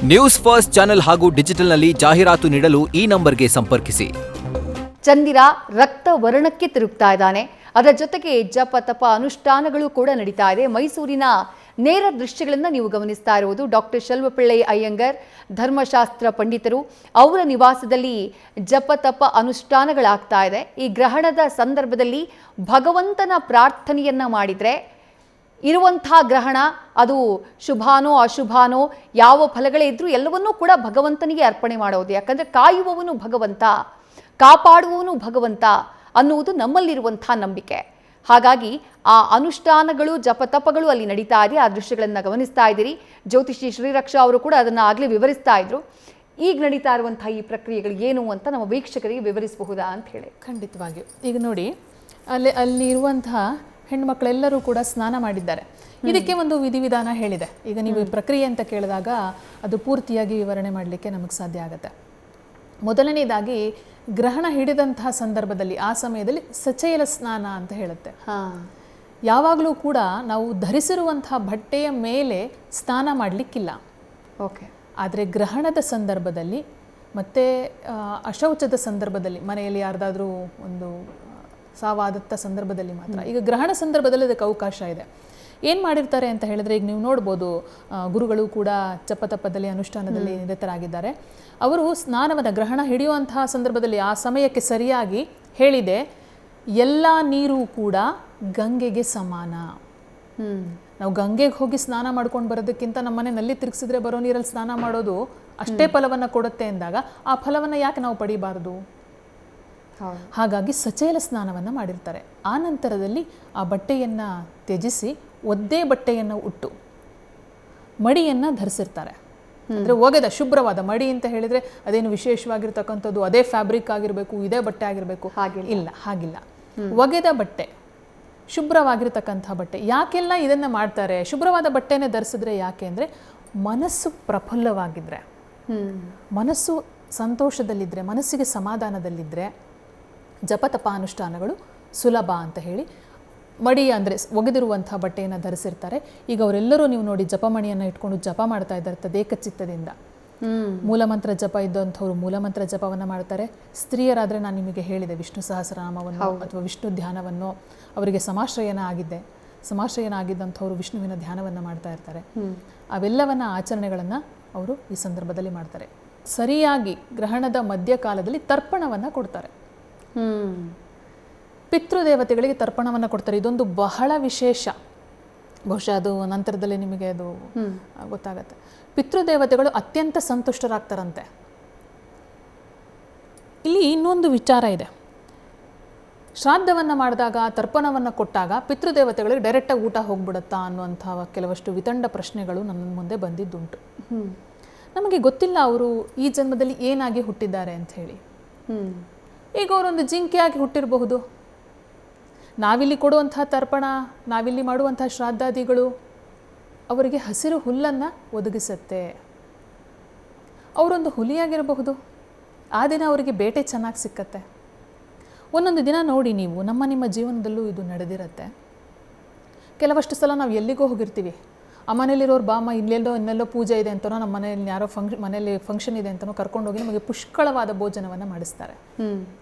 News first channel ಹಾಗೂ ಡಿಜಿಟಲ್ನಲ್ಲಿ ಜಾಹೀರಾತು ನೀಡಲು ಈ ನಂಬರ್ಗೆ ಸಂಪರ್ಕಿಸಿ. ಚಂದಿರ ರಕ್ತ ವರ್ಣಕ್ಕೆ ತಿರುಗ್ತಾ ಇದ್ದಾನೆ. ಅದರ ಜೊತೆಗೆ ಜಪ ತಪ ಅನುಷ್ಠಾನಗಳು ಕೂಡ ನಡೀತಾ ಇದೆ. ಮೈಸೂರಿನ ನೇರ ದೃಶ್ಯಗಳನ್ನು ನೀವು ಗಮನಿಸ್ತಾ ಇರುವುದು. ಡಾಕ್ಟರ್ ಶೆಲ್ವಪಿಳ್ಳೈ ಅಯ್ಯಂಗರ್ ಧರ್ಮಶಾಸ್ತ್ರ ಪಂಡಿತರು ಅವರ ನಿವಾಸದಲ್ಲಿ ಜಪ ತಪ ಅನುಷ್ಠಾನಗಳಾಗ್ತಾ ಇದೆ. ಈ ಗ್ರಹಣದ ಸಂದರ್ಭದಲ್ಲಿ ಭಗವಂತನ ಪ್ರಾರ್ಥನೆಯನ್ನ ಮಾಡಿದರೆ ಇರುವಂಥ ಗ್ರಹಣ ಅದು ಶುಭಾನೋ ಅಶುಭಾನೋ ಯಾವ ಫಲಗಳೇ ಇದ್ರೂ ಎಲ್ಲವನ್ನೂ ಕೂಡ ಭಗವಂತನಿಗೆ ಅರ್ಪಣೆ ಮಾಡೋದು. ಯಾಕಂದರೆ ಕಾಯುವವನು ಭಗವಂತ, ಕಾಪಾಡುವವನು ಭಗವಂತ ಅನ್ನುವುದು ನಮ್ಮಲ್ಲಿರುವಂಥ ನಂಬಿಕೆ. ಹಾಗಾಗಿ ಆ ಅನುಷ್ಠಾನಗಳು ಜಪತಪಗಳು ಅಲ್ಲಿ ನಡೀತಾ ಇದೆ. ಆ ದೃಶ್ಯಗಳನ್ನು ಗಮನಿಸ್ತಾ ಇದ್ದೀರಿ. ಜ್ಯೋತಿಷಿ ಶ್ರೀರಕ್ಷಾ ಅವರು ಕೂಡ ಅದನ್ನು ಆಗಲೇ ವಿವರಿಸ್ತಾ ಇದ್ರು. ಈಗ ನಡೀತಾ ಇರುವಂಥ ಈ ಪ್ರಕ್ರಿಯೆಗಳು ಏನು ಅಂತ ನಮ್ಮ ವೀಕ್ಷಕರಿಗೆ ವಿವರಿಸಬಹುದಾ ಅಂತ ಹೇಳಿ. ಖಂಡಿತವಾಗಿಯೂ. ಈಗ ನೋಡಿ, ಅಲ್ಲಿ ಇರುವಂತಹ ಹೆಣ್ಮಕ್ಳೆಲ್ಲರೂ ಕೂಡ ಸ್ನಾನ ಮಾಡಿದ್ದಾರೆ. ಇದಕ್ಕೆ ಒಂದು ವಿಧಿವಿಧಾನ ಹೇಳಿದೆ. ಈಗ ನೀವು ಈ ಪ್ರಕ್ರಿಯೆ ಅಂತ ಕೇಳಿದಾಗ ಅದು ಪೂರ್ತಿಯಾಗಿ ವಿವರಣೆ ಮಾಡಲಿಕ್ಕೆ ನಮಗೆ ಸಾಧ್ಯ ಆಗುತ್ತೆ. ಮೊದಲನೇದಾಗಿ ಗ್ರಹಣ ಹಿಡಿದಂತಹ ಸಂದರ್ಭದಲ್ಲಿ ಆ ಸಮಯದಲ್ಲಿ ಸಚೈಲ ಸ್ನಾನ ಅಂತ ಹೇಳುತ್ತೆ. ಯಾವಾಗಲೂ ಕೂಡ ನಾವು ಧರಿಸಿರುವಂತಹ ಬಟ್ಟೆಯ ಮೇಲೆ ಸ್ನಾನ ಮಾಡಲಿಕ್ಕಿಲ್ಲ. ಓಕೆ. ಆದರೆ ಗ್ರಹಣದ ಸಂದರ್ಭದಲ್ಲಿ ಮತ್ತು ಅಶೌಚದ ಸಂದರ್ಭದಲ್ಲಿ, ಮನೆಯಲ್ಲಿ ಯಾರ್ದಾದ್ರೂ ಒಂದು ಸಾವಾದಂಥ ಸಂದರ್ಭದಲ್ಲಿ ಮಾತ್ರ. ಈಗ ಗ್ರಹಣ ಸಂದರ್ಭದಲ್ಲಿ ಅದಕ್ಕೆ ಅವಕಾಶ ಇದೆ. ಏನು ಮಾಡಿರ್ತಾರೆ ಅಂತ ಹೇಳಿದ್ರೆ, ಈಗ ನೀವು ನೋಡ್ಬೋದು, ಗುರುಗಳು ಕೂಡ ಜಪತಪದಲ್ಲಿ ಅನುಷ್ಠಾನದಲ್ಲಿ ನಿರತರಾಗಿದ್ದಾರೆ. ಅವರು ಸ್ನಾನವನ್ನು ಗ್ರಹಣ ಹಿಡಿಯುವಂತಹ ಸಂದರ್ಭದಲ್ಲಿ ಆ ಸಮಯಕ್ಕೆ ಸರಿಯಾಗಿ ಹೇಳಿದೆ, ಎಲ್ಲ ನೀರು ಕೂಡ ಗಂಗೆಗೆ ಸಮಾನ. ನಾವು ಗಂಗೆಗೆ ಹೋಗಿ ಸ್ನಾನ ಮಾಡ್ಕೊಂಡು ಬರೋದಕ್ಕಿಂತ ನಮ್ಮ ಮನೆ ನಲ್ಲಿ ತಿರುಗಿಸಿದ್ರೆ ಬರೋ ನೀರಲ್ಲಿ ಸ್ನಾನ ಮಾಡೋದು ಅಷ್ಟೇ ಫಲವನ್ನು ಕೊಡುತ್ತೆ ಎಂದಾಗ ಆ ಫಲವನ್ನು ಯಾಕೆ ನಾವು ಪಡಿಬಾರ್ದು? ಹಾಗಾಗಿ ಸಚೈಲ ಸ್ನಾನವನ್ನು ಮಾಡಿರ್ತಾರೆ. ಆ ನಂತರದಲ್ಲಿ ಆ ಬಟ್ಟೆಯನ್ನು ತ್ಯಜಿಸಿ ಒದ್ದೇ ಬಟ್ಟೆಯನ್ನು ಉಟ್ಟು ಮಡಿಯನ್ನು ಧರಿಸಿರ್ತಾರೆ. ಅಂದರೆ ಒಗೆದ ಶುಭ್ರವಾದ ಮಡಿ ಅಂತ ಹೇಳಿದರೆ ಅದೇನು ವಿಶೇಷವಾಗಿರ್ತಕ್ಕಂಥದ್ದು ಅದೇ ಫ್ಯಾಬ್ರಿಕ್ ಆಗಿರಬೇಕು, ಇದೇ ಬಟ್ಟೆ ಆಗಿರಬೇಕು, ಇಲ್ಲ, ಹಾಗಿಲ್ಲ. ಒಗೆದ ಬಟ್ಟೆ, ಶುಭ್ರವಾಗಿರ್ತಕ್ಕಂಥ ಬಟ್ಟೆ. ಯಾಕೆಲ್ಲ ಇದನ್ನು ಮಾಡ್ತಾರೆ? ಶುಭ್ರವಾದ ಬಟ್ಟೆನೇ ಧರಿಸಿದ್ರೆ ಯಾಕೆ ಅಂದರೆ, ಮನಸ್ಸು ಪ್ರಫುಲ್ಲವಾಗಿದ್ದರೆ, ಮನಸ್ಸು ಸಂತೋಷದಲ್ಲಿದ್ದರೆ, ಮನಸ್ಸಿಗೆ ಸಮಾಧಾನದಲ್ಲಿದ್ದರೆ ಜಪತಪ ಅನುಷ್ಠಾನಗಳು ಸುಲಭ ಅಂತ ಹೇಳಿ ಮಡಿ ಅಂದರೆ ಒಗೆದಿರುವಂಥ ಬಟ್ಟೆಯನ್ನು ಧರಿಸಿರ್ತಾರೆ. ಈಗ ಅವರೆಲ್ಲರೂ ನೀವು ನೋಡಿ ಜಪಮಣಿಯನ್ನು ಇಟ್ಕೊಂಡು ಜಪ ಮಾಡ್ತಾ ಇದ್ದಾರೆ ತದೇಕಚಿತ್ತದಿಂದ. ಮೂಲಮಂತ್ರ ಜಪ ಇದ್ದಂಥವ್ರು ಮೂಲಮಂತ್ರ ಜಪವನ್ನು ಮಾಡ್ತಾರೆ. ಸ್ತ್ರೀಯರಾದರೆ ನಾನು ನಿಮಗೆ ಹೇಳಿದೆ, ವಿಷ್ಣು ಸಹಸ್ರನಾಮವನ್ನು ಅಥವಾ ವಿಷ್ಣು ಧ್ಯಾನವನ್ನು, ಅವರಿಗೆ ಸಮಾಶ್ರಯನ ಆಗಿದ್ದಂಥವ್ರು ವಿಷ್ಣುವಿನ ಧ್ಯಾನವನ್ನು ಮಾಡ್ತಾ ಇರ್ತಾರೆ. ಅವೆಲ್ಲವನ್ನ ಆಚರಣೆಗಳನ್ನು ಅವರು ಈ ಸಂದರ್ಭದಲ್ಲಿ ಮಾಡ್ತಾರೆ. ಸರಿಯಾಗಿ ಗ್ರಹಣದ ಮಧ್ಯಕಾಲದಲ್ಲಿ ತರ್ಪಣವನ್ನು ಕೊಡ್ತಾರೆ. ಪಿತೃದೇವತೆಗಳಿಗೆ ತರ್ಪಣವನ್ನು ಕೊಡ್ತಾರೆ. ಇದೊಂದು ಬಹಳ ವಿಶೇಷ. ಬಹುಶಃ ಅದು ನಂತರದಲ್ಲಿ ನಿಮಗೆ ಅದು ಗೊತ್ತಾಗತ್ತೆ. ಪಿತೃದೇವತೆಗಳು ಅತ್ಯಂತ ಸಂತುಷ್ಟರಾಗ್ತಾರಂತೆ. ಇಲ್ಲಿ ಇನ್ನೊಂದು ವಿಚಾರ ಇದೆ. ಶ್ರಾದ್ದವನ್ನು ಮಾಡಿದಾಗ, ತರ್ಪಣವನ್ನು ಕೊಟ್ಟಾಗ ಪಿತೃದೇವತೆಗಳಿಗೆ ಡೈರೆಕ್ಟಾಗಿ ಊಟ ಹೋಗ್ಬಿಡುತ್ತಾ ಅನ್ನುವಂಥ ಕೆಲವಷ್ಟು ವಿತಂಡ ಪ್ರಶ್ನೆಗಳು ನನ್ನ ಮುಂದೆ ಬಂದಿದ್ದುಂಟು. ನಮಗೆ ಗೊತ್ತಿಲ್ಲ ಅವರು ಈ ಜನ್ಮದಲ್ಲಿ ಏನಾಗಿ ಹುಟ್ಟಿದ್ದಾರೆ ಅಂತ ಹೇಳಿ. ಈಗ ಅವರೊಂದು ಜಿಂಕೆಯಾಗಿ ಹುಟ್ಟಿರಬಹುದು. ನಾವಿಲ್ಲಿ ಕೊಡುವಂತಹ ತರ್ಪಣ, ನಾವಿಲ್ಲಿ ಮಾಡುವಂತಹ ಶ್ರಾದ್ದಾದಿಗಳು ಅವರಿಗೆ ಹಸಿರು ಹುಲ್ಲನ್ನು ಒದಗಿಸುತ್ತೆ. ಅವರೊಂದು ಹುಲಿಯಾಗಿರಬಹುದು. ಆ ದಿನ ಅವರಿಗೆ ಬೇಟೆ ಚೆನ್ನಾಗಿ ಸಿಕ್ಕತ್ತೆ. ಒಂದೊಂದು ದಿನ ನೋಡಿ ನೀವು, ನಿಮ್ಮ ಜೀವನದಲ್ಲೂ ಇದು ನಡೆದಿರುತ್ತೆ. ಕೆಲವಷ್ಟು ಸಲ ನಾವು ಎಲ್ಲಿಗೋ ಹೋಗಿರ್ತೀವಿ, ಆ ಮನೇಲಿರೋರು ಬಾಮ ಇನ್ನೆಲ್ಲೋ ಪೂಜೆ ಇದೆ ಅಂತನೋ, ನಮ್ಮ ಮನೆಯಲ್ಲಿ ಯಾರೋ ಮನೇಲಿ ಫಂಕ್ಷನ್ ಇದೆ ಅಂತನೋ ಕರ್ಕೊಂಡೋಗಿ ನಮಗೆ ಪುಷ್ಕಳವಾದ ಭೋಜನವನ್ನು ಮಾಡಿಸ್ತಾರೆ.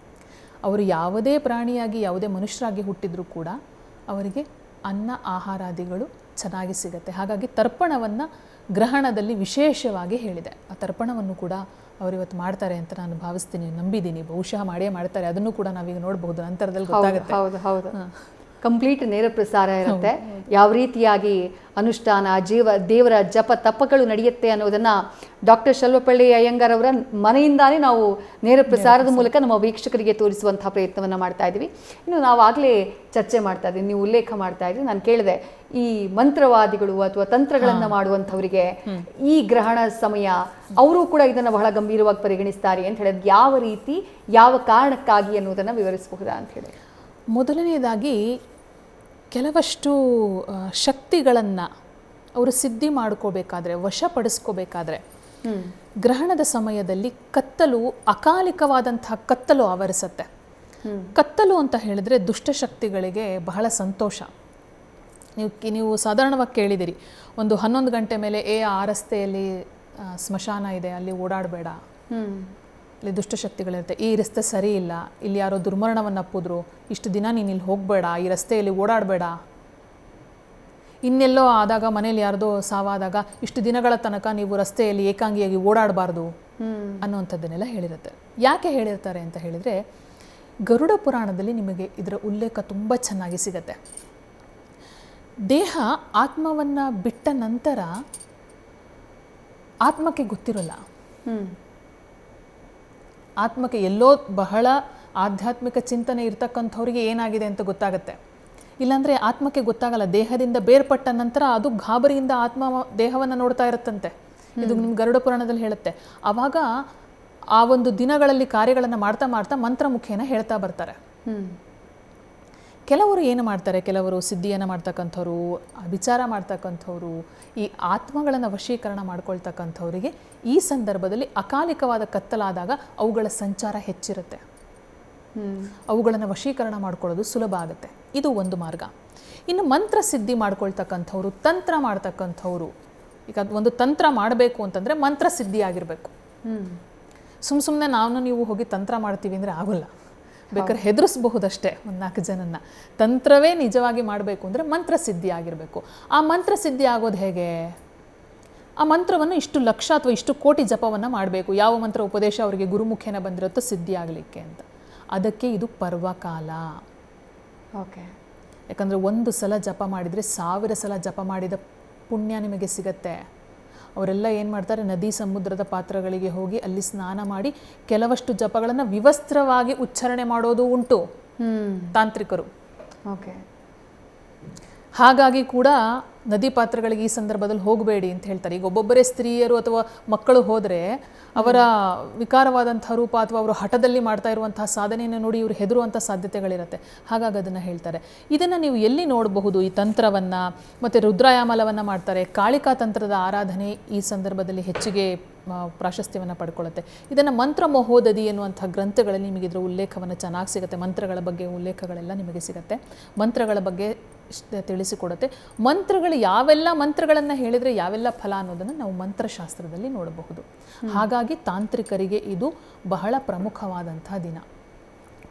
ಅವರು ಯಾವುದೇ ಪ್ರಾಣಿಯಾಗಿ ಯಾವುದೇ ಮನುಷ್ಯರಾಗಿ ಹುಟ್ಟಿದ್ರೂ ಕೂಡ ಅವರಿಗೆ ಅನ್ನ ಆಹಾರಾದಿಗಳು ಚೆನ್ನಾಗಿ ಸಿಗುತ್ತೆ. ಹಾಗಾಗಿ ತರ್ಪಣವನ್ನು ಗ್ರಹಣದಲ್ಲಿ ವಿಶೇಷವಾಗಿ ಹೇಳಿದೆ. ಆ ತರ್ಪಣವನ್ನು ಕೂಡ ಅವರಿವತ್ತು ಮಾಡ್ತಾರೆ ಅಂತ ನಾನು ಭಾವಿಸ್ತೀನಿ, ನಂಬಿದ್ದೀನಿ. ಬಹುಶಃ ಮಾಡೇ ಮಾಡ್ತಾರೆ. ಅದನ್ನು ಕೂಡ ನಾವೀಗ ನೋಡಬಹುದು, ನಂತರದಲ್ಲಿ ಗೊತ್ತಾಗುತ್ತೆ. ಹೌದು. ಕಂಪ್ಲೀಟ್ ನೇರ ಪ್ರಸಾರ ಇರುತ್ತೆ. ಯಾವ ರೀತಿಯಾಗಿ ಅನುಷ್ಠಾನ ದೇವರ ಜಪ ತಪಗಳು ನಡೆಯುತ್ತೆ ಅನ್ನೋದನ್ನು ಡಾಕ್ಟರ್ ಶೆಲ್ವಪಿಳ್ಳೈ ಅಯ್ಯಂಗಾರ್ ಅವರ ಮನೆಯಿಂದಾನೇ ನಾವು ನೇರ ಪ್ರಸಾರದ ಮೂಲಕ ನಮ್ಮ ವೀಕ್ಷಕರಿಗೆ ತೋರಿಸುವಂತಹ ಪ್ರಯತ್ನವನ್ನು ಮಾಡ್ತಾ ಇದ್ದೀವಿ. ಇನ್ನು ನಾವು ಆಗಲೇ ಚರ್ಚೆ ಮಾಡ್ತಾ ಇದ್ದೀವಿ, ನೀವು ಉಲ್ಲೇಖ ಮಾಡ್ತಾ ಇದ್ರಿ. ನಾನು ಕೇಳಿದೆ, ಈ ಮಂತ್ರವಾದಿಗಳು ಅಥವಾ ತಂತ್ರಗಳನ್ನು ಮಾಡುವಂಥವರಿಗೆ ಈ ಗ್ರಹಣ ಸಮಯ ಅವರು ಕೂಡ ಇದನ್ನು ಬಹಳ ಗಂಭೀರವಾಗಿ ಪರಿಗಣಿಸ್ತಾರೆ ಅಂತ ಹೇಳಿದ್ರೆ ಯಾವ ರೀತಿ, ಯಾವ ಕಾರಣಕ್ಕಾಗಿ ಅನ್ನೋದನ್ನು ವಿವರಿಸಬಹುದಾ ಅಂತ ಹೇಳಿ. ಮೊದಲನೇದಾಗಿ ಕೆಲವಷ್ಟು ಶಕ್ತಿಗಳನ್ನು ಅವರು ಸಿದ್ಧಿ ಮಾಡ್ಕೋಬೇಕಾದ್ರೆ, ವಶಪಡಿಸ್ಕೋಬೇಕಾದ್ರೆ ಗ್ರಹಣದ ಸಮಯದಲ್ಲಿ ಕತ್ತಲು, ಅಕಾಲಿಕವಾದಂತಹ ಕತ್ತಲು ಆವರಿಸತ್ತೆ. ಕತ್ತಲು ಅಂತ ಹೇಳಿದ್ರೆ ದುಷ್ಟಶಕ್ತಿಗಳಿಗೆ ಬಹಳ ಸಂತೋಷ. ನೀವು ಸಾಧಾರಣವಾಗಿ ಕೇಳಿದಿರಿ, ಒಂದು 11 ಗಂಟೆ ಮೇಲೆ ಆ ರಸ್ತೆಯಲ್ಲಿ ಸ್ಮಶಾನ ಇದೆ, ಅಲ್ಲಿ ಓಡಾಡಬೇಡ, ಹ್ಮ್ ಇಲ್ಲಿ ದುಷ್ಟಶಕ್ತಿಗಳಿರುತ್ತೆ, ಈ ರಸ್ತೆ ಸರಿ ಇಲ್ಲ, ಇಲ್ಲಿ ಯಾರೋ ದುರ್ಮರಣವನ್ನು ಅಪ್ಪಿದ್ರು, ಇಷ್ಟು ದಿನ ನೀನು ಇಲ್ಲಿ ಹೋಗಬೇಡ, ಈ ರಸ್ತೆಯಲ್ಲಿ ಓಡಾಡಬೇಡ, ಇನ್ನೆಲ್ಲೋ ಆದಾಗ ಮನೇಲಿ ಯಾರ್ದೋ ಸಾವಾದಾಗ ಇಷ್ಟು ದಿನಗಳ ತನಕ ನೀವು ರಸ್ತೆಯಲ್ಲಿ ಏಕಾಂಗಿಯಾಗಿ ಓಡಾಡಬಾರ್ದು ಅನ್ನುವಂಥದ್ದನ್ನೆಲ್ಲ ಹೇಳಿರುತ್ತೆ. ಯಾಕೆ ಹೇಳಿರ್ತಾರೆ ಅಂತ ಹೇಳಿದರೆ, ಗರುಡ ಪುರಾಣದಲ್ಲಿ ನಿಮಗೆ ಇದರ ಉಲ್ಲೇಖ ತುಂಬ ಚೆನ್ನಾಗಿ ಸಿಗತ್ತೆ. ದೇಹ ಆತ್ಮವನ್ನು ಬಿಟ್ಟ ನಂತರ ಆತ್ಮಕ್ಕೆ ಗೊತ್ತಿರೋಲ್ಲ. ಆತ್ಮಕ್ಕೆ ಎಲ್ಲೋ ಬಹಳ ಆಧ್ಯಾತ್ಮಿಕ ಚಿಂತನೆ ಇರ್ತಕ್ಕಂಥವ್ರಿಗೆ ಏನಾಗಿದೆ ಅಂತ ಗೊತ್ತಾಗತ್ತೆ. ಇಲ್ಲಾಂದರೆ ಆತ್ಮಕ್ಕೆ ಗೊತ್ತಾಗಲ್ಲ. ದೇಹದಿಂದ ಬೇರ್ಪಟ್ಟ ನಂತರ ಅದು ಗಾಬರಿಯಿಂದ ಆತ್ಮ ದೇಹವನ್ನು ನೋಡ್ತಾ ಇರುತ್ತಂತೆ. ಇದು ನಿಮ್ಮ ಗರುಡ ಪುರಾಣದಲ್ಲಿ ಹೇಳುತ್ತೆ. ಆವಾಗ ಆ ಒಂದು ದಿನಗಳಲ್ಲಿ ಕಾರ್ಯಗಳನ್ನು ಮಾಡ್ತಾ ಮಾಡ್ತಾ ಮಂತ್ರಮುಖೇನ ಹೇಳ್ತಾ ಬರ್ತಾರೆ. ಕೆಲವರು ಏನು ಮಾಡ್ತಾರೆ, ಕೆಲವರು ಸಿದ್ಧಿಯನ್ನು ಮಾಡ್ತಕ್ಕಂಥವ್ರು, ವಿಚಾರ ಮಾಡ್ತಕ್ಕಂಥವ್ರು, ಈ ಆತ್ಮಗಳನ್ನು ವಶೀಕರಣ ಮಾಡ್ಕೊಳ್ತಕ್ಕಂಥವರಿಗೆ ಈ ಸಂದರ್ಭದಲ್ಲಿ ಅಕಾಲಿಕವಾದ ಕತ್ತಲಾದಾಗ ಅವುಗಳ ಸಂಚಾರ ಹೆಚ್ಚಿರುತ್ತೆ. ಅವುಗಳನ್ನು ವಶೀಕರಣ ಮಾಡ್ಕೊಳ್ಳೋದು ಸುಲಭ ಆಗುತ್ತೆ. ಇದು ಒಂದು ಮಾರ್ಗ. ಇನ್ನು ಮಂತ್ರ ಸಿದ್ಧಿ ಮಾಡ್ಕೊಳ್ತಕ್ಕಂಥವ್ರು, ತಂತ್ರ ಮಾಡ್ತಕ್ಕಂಥವ್ರು, ಈಗ ಒಂದು ತಂತ್ರ ಮಾಡಬೇಕು ಅಂತಂದರೆ ಮಂತ್ರ ಸಿದ್ಧಿ ಆಗಿರಬೇಕು. ಸುಮ್ಮನೆ ನಾನು ನೀವು ಹೋಗಿ ತಂತ್ರ ಮಾಡ್ತೀವಿ ಅಂದರೆ ಆಗೋಲ್ಲ. ಬೇಕಾದ್ರೆ ಹೆದರಿಸಬಹುದಷ್ಟೇ ಒಂದು 4 ಜನನ್ನ. ತಂತ್ರವೇ ನಿಜವಾಗಿ ಮಾಡಬೇಕು ಅಂದರೆ ಮಂತ್ರ ಸಿದ್ಧಿ ಆಗಿರಬೇಕು. ಆ ಮಂತ್ರ ಸಿದ್ಧಿ ಆಗೋದು ಹೇಗೆ? ಆ ಮಂತ್ರವನ್ನು ಇಷ್ಟು ಲಕ್ಷ ಅಥವಾ ಇಷ್ಟು ಕೋಟಿ ಜಪವನ್ನು ಮಾಡಬೇಕು. ಯಾವ ಮಂತ್ರ ಉಪದೇಶ ಅವರಿಗೆ ಗುರುಮುಖೇನ ಬಂದಿರುತ್ತೋ ಸಿದ್ಧಿ ಆಗಲಿಕ್ಕೆ ಅಂತ. ಅದಕ್ಕೆ ಇದು ಪರ್ವಕಾಲ. ಓಕೆ. ಯಾಕಂದರೆ 1 ಸಲ ಜಪ ಮಾಡಿದರೆ 1000 ಸಲ ಜಪ ಮಾಡಿದ ಪುಣ್ಯ ನಿಮಗೆ ಸಿಗತ್ತೆ. ಅವರೆಲ್ಲ ಏನು ಮಾಡ್ತಾರೆ, ನದಿ ಸಮುದ್ರದ ಪಾತ್ರಗಳಿಗೆ ಹೋಗಿ ಅಲ್ಲಿ ಸ್ನಾನ ಮಾಡಿ ಕೆಲವಷ್ಟು ಜಪಗಳನ್ನು ವಿವಸ್ತ್ರವಾಗಿ ಉಚ್ಚಾರಣೆ ಮಾಡೋದು ಉಂಟು ತಾಂತ್ರಿಕರು. ಓಕೆ. ಹಾಗಾಗಿ ಕೂಡ ನದಿ ಪಾತ್ರಗಳಿಗೆ ಈ ಸಂದರ್ಭದಲ್ಲಿ ಹೋಗಬೇಡಿ ಅಂತ ಹೇಳ್ತಾರೆ. ಈಗ ಒಬ್ಬೊಬ್ಬರೇ ಸ್ತ್ರೀಯರು ಅಥವಾ ಮಕ್ಕಳು ಹೋದರೆ ಅವರ ವಿಕಾರವಾದಂಥ ರೂಪ ಅಥವಾ ಅವರು ಹಠದಲ್ಲಿ ಮಾಡ್ತಾ ಇರುವಂತಹ ಸಾಧನೆಯನ್ನು ನೋಡಿ ಇವರು ಹೆದರುವಂಥ ಸಾಧ್ಯತೆಗಳಿರುತ್ತೆ. ಹಾಗಾಗಿ ಅದನ್ನು ಹೇಳ್ತಾರೆ. ಇದನ್ನು ನೀವು ಎಲ್ಲಿ ನೋಡಬಹುದು? ಈ ತಂತ್ರವನ್ನು ಮತ್ತು ರುದ್ರಾಯಾಮಲವನ್ನು ಮಾಡ್ತಾರೆ. ಕಾಳಿಕಾ ತಂತ್ರದ ಆರಾಧನೆ ಈ ಸಂದರ್ಭದಲ್ಲಿ ಹೆಚ್ಚಿಗೆ ಪ್ರಾಶಸ್ತ್ಯವನ್ನು ಪಡ್ಕೊಳ್ಳುತ್ತೆ. ಇದನ್ನು ಮಂತ್ರ ಮಹೋದಧಿ ಎನ್ನುವಂಥ ಗ್ರಂಥಗಳಲ್ಲಿ ನಿಮಗೆ ಇದರ ಉಲ್ಲೇಖವನ್ನು ಚೆನ್ನಾಗಿ ಸಿಗುತ್ತೆ. ಮಂತ್ರಗಳ ಬಗ್ಗೆ ಉಲ್ಲೇಖಗಳೆಲ್ಲ ನಿಮಗೆ ಸಿಗುತ್ತೆ. ಮಂತ್ರಗಳ ಬಗ್ಗೆ ತಿಳಿಸಿಕೊಡುತ್ತೆ. ಮಂತ್ರಗಳು ಯಾವೆಲ್ಲ ಮಂತ್ರಗಳನ್ನು ಹೇಳಿದರೆ ಯಾವೆಲ್ಲ ಫಲ ಅನ್ನೋದನ್ನು ನಾವು ಮಂತ್ರಶಾಸ್ತ್ರದಲ್ಲಿ ನೋಡಬಹುದು. ಹಾಗಾಗಿ ತಾಂತ್ರಿಕರಿಗೆ ಇದು ಬಹಳ ಪ್ರಮುಖವಾದಂಥ ದಿನ.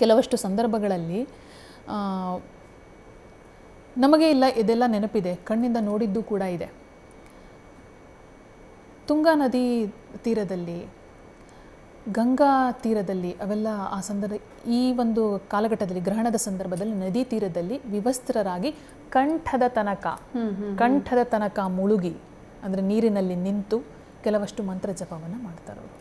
ಕೆಲವಷ್ಟು ಸಂದರ್ಭಗಳಲ್ಲಿ ನಮಗೆ ಇದೆಲ್ಲ ನೆನಪಿದೆ, ಕಣ್ಣಿಂದ ನೋಡಿದ್ದು ಕೂಡ ಇದೆ. ತುಂಗಾ ನದಿ ತೀರದಲ್ಲಿ, ಗಂಗಾ ತೀರದಲ್ಲಿ ಅವೆಲ್ಲ ಆ ಈ ಒಂದು ಕಾಲಘಟ್ಟದಲ್ಲಿ ಗ್ರಹಣದ ಸಂದರ್ಭದಲ್ಲಿ ನದಿ ತೀರದಲ್ಲಿ ವಿವಸ್ತ್ರರಾಗಿ ಕಂಠದ ತನಕ ಮುಳುಗಿ, ಅಂದರೆ ನೀರಿನಲ್ಲಿ ನಿಂತು ಕೆಲವಷ್ಟು ಮಂತ್ರ ಜಪವನ್ನು ಮಾಡ್ತಾರೆ ಅವರು.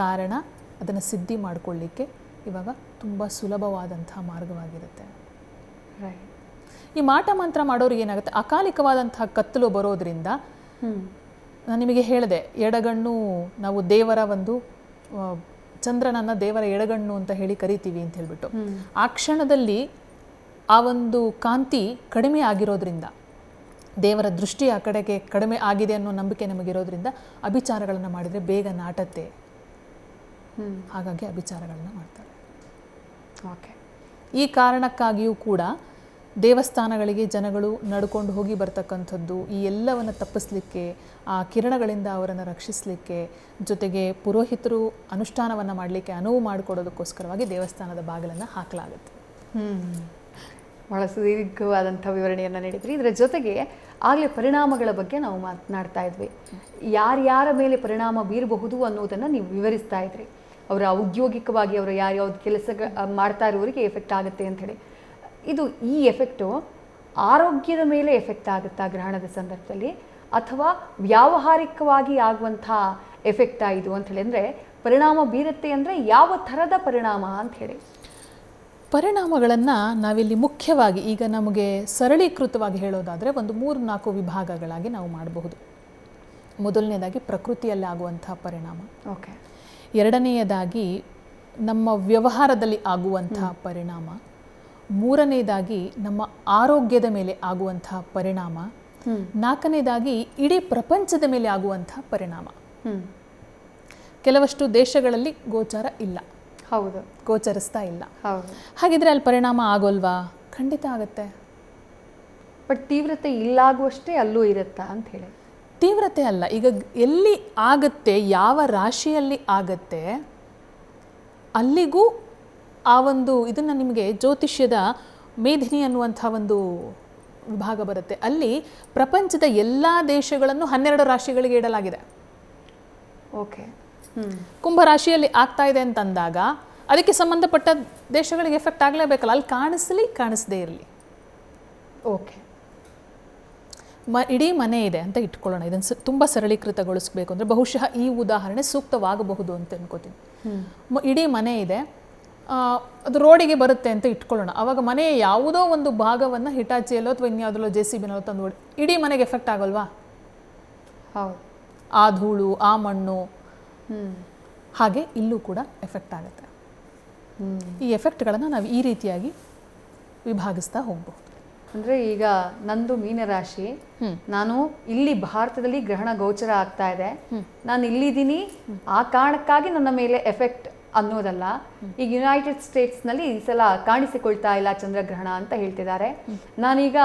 ಕಾರಣ ಅದನ್ನು ಸಿದ್ಧಿ ಮಾಡಿಕೊಳ್ಳಿಕ್ಕೆ ಇವಾಗ ತುಂಬ ಸುಲಭವಾದಂಥ ಮಾರ್ಗವಾಗಿರುತ್ತೆ. ಈ ಮಾಟ ಮಂತ್ರ ಮಾಡೋರಿಗೆ ಏನಾಗುತ್ತೆ, ಅಕಾಲಿಕವಾದಂತಹ ಕತ್ತಲು ಬರೋದ್ರಿಂದ, ನಾನು ನಿಮಗೆ ಹೇಳಿದೆ ಎಡಗಣ್ಣು, ನಾವು ದೇವರ ಒಂದು ಚಂದ್ರನನ್ನು ದೇವರ ಎಡಗಣ್ಣು ಅಂತ ಹೇಳಿ ಕರಿತೀವಿ ಅಂತ ಹೇಳ್ಬಿಟ್ಟು, ಆ ಕ್ಷಣದಲ್ಲಿ ಆ ಒಂದು ಕಾಂತಿ ಕಡಿಮೆ ಆಗಿರೋದ್ರಿಂದ, ದೇವರ ದೃಷ್ಟಿ ಆ ಕಡೆಗೆ ಕಡಿಮೆ ಆಗಿದೆ ಅನ್ನೋ ನಂಬಿಕೆ ನಮಗಿರೋದ್ರಿಂದ ಅಭಿಚಾರಗಳನ್ನು ಮಾಡಿದರೆ ಬೇಗ ನಾಟತ್ತೆ. ಹಾಗಾಗಿ ಅಭಿಚಾರಗಳನ್ನು ಮಾಡ್ತಾರೆ. ಓಕೆ. ಈ ಕಾರಣಕ್ಕಾಗಿಯೂ ಕೂಡ ದೇವಸ್ಥಾನಗಳಿಗೆ ಜನಗಳು ನಡ್ಕೊಂಡು ಹೋಗಿ ಬರ್ತಕ್ಕಂಥದ್ದು, ಈ ಎಲ್ಲವನ್ನು ತಪ್ಪಿಸಲಿಕ್ಕೆ, ಆ ಕಿರಣಗಳಿಂದ ಅವರನ್ನು ರಕ್ಷಿಸಲಿಕ್ಕೆ, ಜೊತೆಗೆ ಪುರೋಹಿತರು ಅನುಷ್ಠಾನವನ್ನು ಮಾಡಲಿಕ್ಕೆ ಅನುವು ಮಾಡಿಕೊಡೋದಕ್ಕೋಸ್ಕರವಾಗಿ ದೇವಸ್ಥಾನದ ಬಾಗಿಲನ್ನು ಹಾಕಲಾಗುತ್ತೆ. ಬಹಳ ಸುದೀರ್ಘವಾದಂಥ ವಿವರಣೆಯನ್ನು ನೀಡಿದ್ರಿ. ಇದರ ಜೊತೆಗೆ ಆಗಲೇ ಪರಿಣಾಮಗಳ ಬಗ್ಗೆ ನಾವು ಮಾತನಾಡ್ತಾ ಇದ್ವಿ. ಯಾರ್ಯಾರ ಮೇಲೆ ಪರಿಣಾಮ ಬೀರಬಹುದು ಅನ್ನೋದನ್ನು ನೀವು ವಿವರಿಸ್ತಾ ಇದ್ರಿ. ಅವರ ಔದ್ಯೋಗಿಕವಾಗಿ ಅವರು ಯಾರ್ಯಾವ್ದು ಕೆಲಸ ಮಾಡ್ತಾ ಇರೋರಿಗೆ ಎಫೆಕ್ಟ್ ಆಗುತ್ತೆ ಅಂಥೇಳಿ. ಇದು ಈ ಎಫೆಕ್ಟು ಆರೋಗ್ಯದ ಮೇಲೆ ಎಫೆಕ್ಟ್ ಆಗುತ್ತಾ ಗ್ರಹಣದ ಸಂದರ್ಭದಲ್ಲಿ, ಅಥವಾ ವ್ಯಾವಹಾರಿಕವಾಗಿ ಆಗುವಂಥ ಎಫೆಕ್ಟಾ ಇದು ಅಂಥೇಳಿ? ಅಂದರೆ ಪರಿಣಾಮ ಬೀರುತ್ತೆ ಅಂದರೆ ಯಾವ ಥರದ ಪರಿಣಾಮ ಅಂಥೇಳಿ? ಪರಿಣಾಮಗಳನ್ನು ನಾವಿಲ್ಲಿ ಮುಖ್ಯವಾಗಿ ಈಗ ನಮಗೆ ಸರಳೀಕೃತವಾಗಿ ಹೇಳೋದಾದರೆ ಒಂದು 3-4 ವಿಭಾಗಗಳಾಗಿ ನಾವು ಮಾಡಬಹುದು. ಮೊದಲನೇದಾಗಿ ಪ್ರಕೃತಿಯಲ್ಲಿ ಆಗುವಂಥ ಪರಿಣಾಮ. ಓಕೆ. ಎರಡನೆಯದಾಗಿ ನಮ್ಮ ವ್ಯವಹಾರದಲ್ಲಿ ಆಗುವಂಥ ಪರಿಣಾಮ. ಮೂರನೇದಾಗಿ ನಮ್ಮ ಆರೋಗ್ಯದ ಮೇಲೆ ಆಗುವಂಥ ಪರಿಣಾಮ. ನಾಲ್ಕನೇದಾಗಿ ಇಡೀ ಪ್ರಪಂಚದ ಮೇಲೆ ಆಗುವಂಥ ಪರಿಣಾಮ. ಕೆಲವಷ್ಟು ದೇಶಗಳಲ್ಲಿ ಗೋಚಾರ ಇಲ್ಲ. ಹೌದು, ಗೋಚರಿಸ್ತಾ ಇಲ್ಲ. ಹೌದು. ಹಾಗಿದ್ರೆ ಅಲ್ಲಿ ಪರಿಣಾಮ ಆಗೋಲ್ವಾ? ಖಂಡಿತ ಆಗುತ್ತೆ. ಬಟ್ ತೀವ್ರತೆ ಇಲ್ಲಾಗುವಷ್ಟೇ ಅಲ್ಲೂ ಇರುತ್ತಾ ಅಂತ ಹೇಳಿ? ತೀವ್ರತೆ ಅಲ್ಲ, ಈಗ ಎಲ್ಲಿ ಆಗುತ್ತೆ, ಯಾವ ರಾಶಿಯಲ್ಲಿ ಆಗತ್ತೆ ಅಲ್ಲಿಗೂ ಆ ಒಂದು ಇದನ್ನು ನಿಮಗೆ ಜ್ಯೋತಿಷ್ಯದ ಮೇಧಿನಿ ಅನ್ನುವಂಥ ಒಂದು ವಿಭಾಗ ಬರುತ್ತೆ. ಅಲ್ಲಿ ಪ್ರಪಂಚದ ಎಲ್ಲ ದೇಶಗಳನ್ನು 12 ರಾಶಿಗಳಿಗೆ ಇಡಲಾಗಿದೆ. ಓಕೆ. ಕುಂಭ ರಾಶಿಯಲ್ಲಿ ಆಗ್ತಾ ಇದೆ ಅಂತಂದಾಗ ಅದಕ್ಕೆ ಸಂಬಂಧಪಟ್ಟ ದೇಶಗಳಿಗೆ ಎಫೆಕ್ಟ್ ಆಗಲೇಬೇಕಲ್ಲ, ಅಲ್ಲಿ ಕಾಣಿಸದೇ ಇರಲಿ. ಓಕೆ. ಇಡೀ ಮನೆ ಇದೆ ಅಂತ ಇಟ್ಕೊಳ್ಳೋಣ, ಇದನ್ನು ತುಂಬ ಸರಳೀಕೃತಗೊಳಿಸ್ಬೇಕು ಅಂದರೆ ಬಹುಶಃ ಈ ಉದಾಹರಣೆ ಸೂಕ್ತವಾಗಬಹುದು ಅಂತ ಅನ್ಕೋತೀನಿ. ಇಡೀ ಮನೆ ಇದೆ, ಅದು ರೋಡಿಗೆ ಬರುತ್ತೆ ಅಂತ ಇಟ್ಕೊಳ್ಳೋಣ. ಆವಾಗ ಮನೆಯ ಯಾವುದೋ ಒಂದು ಭಾಗವನ್ನು ಹಿಟಾಚಿಯಲ್ಲೋ ಅಥವಾ ಇನ್ಯಾವುದೋ JCBನೋ ತಂದು ಇಡೀ ಮನೆಗೆ ಎಫೆಕ್ಟ್ ಆಗಲ್ವಾ? ಹೌದು. ಆ ಧೂಳು, ಆ ಮಣ್ಣು, ಹಾಗೆ ಇಲ್ಲೂ ಕೂಡ ಎಫೆಕ್ಟ್ ಆಗುತ್ತೆ. ಈ ಎಫೆಕ್ಟ್ಗಳನ್ನು ನಾವು ಈ ರೀತಿಯಾಗಿ ವಿಭಾಗಿಸ್ತಾ ಹೋಗ್ಬೋದು. ಅಂದರೆ ಈಗ ನಂದು ಮೀನರಾಶಿ, ನಾನು ಇಲ್ಲಿ ಭಾರತದಲ್ಲಿ ಗ್ರಹಣ ಗೋಚರ ಆಗ್ತಾ ಇದೆ, ನಾನು ಇಲ್ಲಿದ್ದೀನಿ, ಆ ಕಾರಣಕ್ಕಾಗಿ ನನ್ನ ಮೇಲೆ ಎಫೆಕ್ಟ್ ಅನ್ನೋದಲ್ಲ. ಈಗ ಯುನೈಟೆಡ್ ಸ್ಟೇಟ್ಸ್ನಲ್ಲಿ ಈ ಸಲ ಕಾಣಿಸಿಕೊಳ್ತಾ ಇಲ್ಲ ಚಂದ್ರಗ್ರಹಣ ಅಂತ ಹೇಳ್ತಿದ್ದಾರೆ. ನಾನೀಗ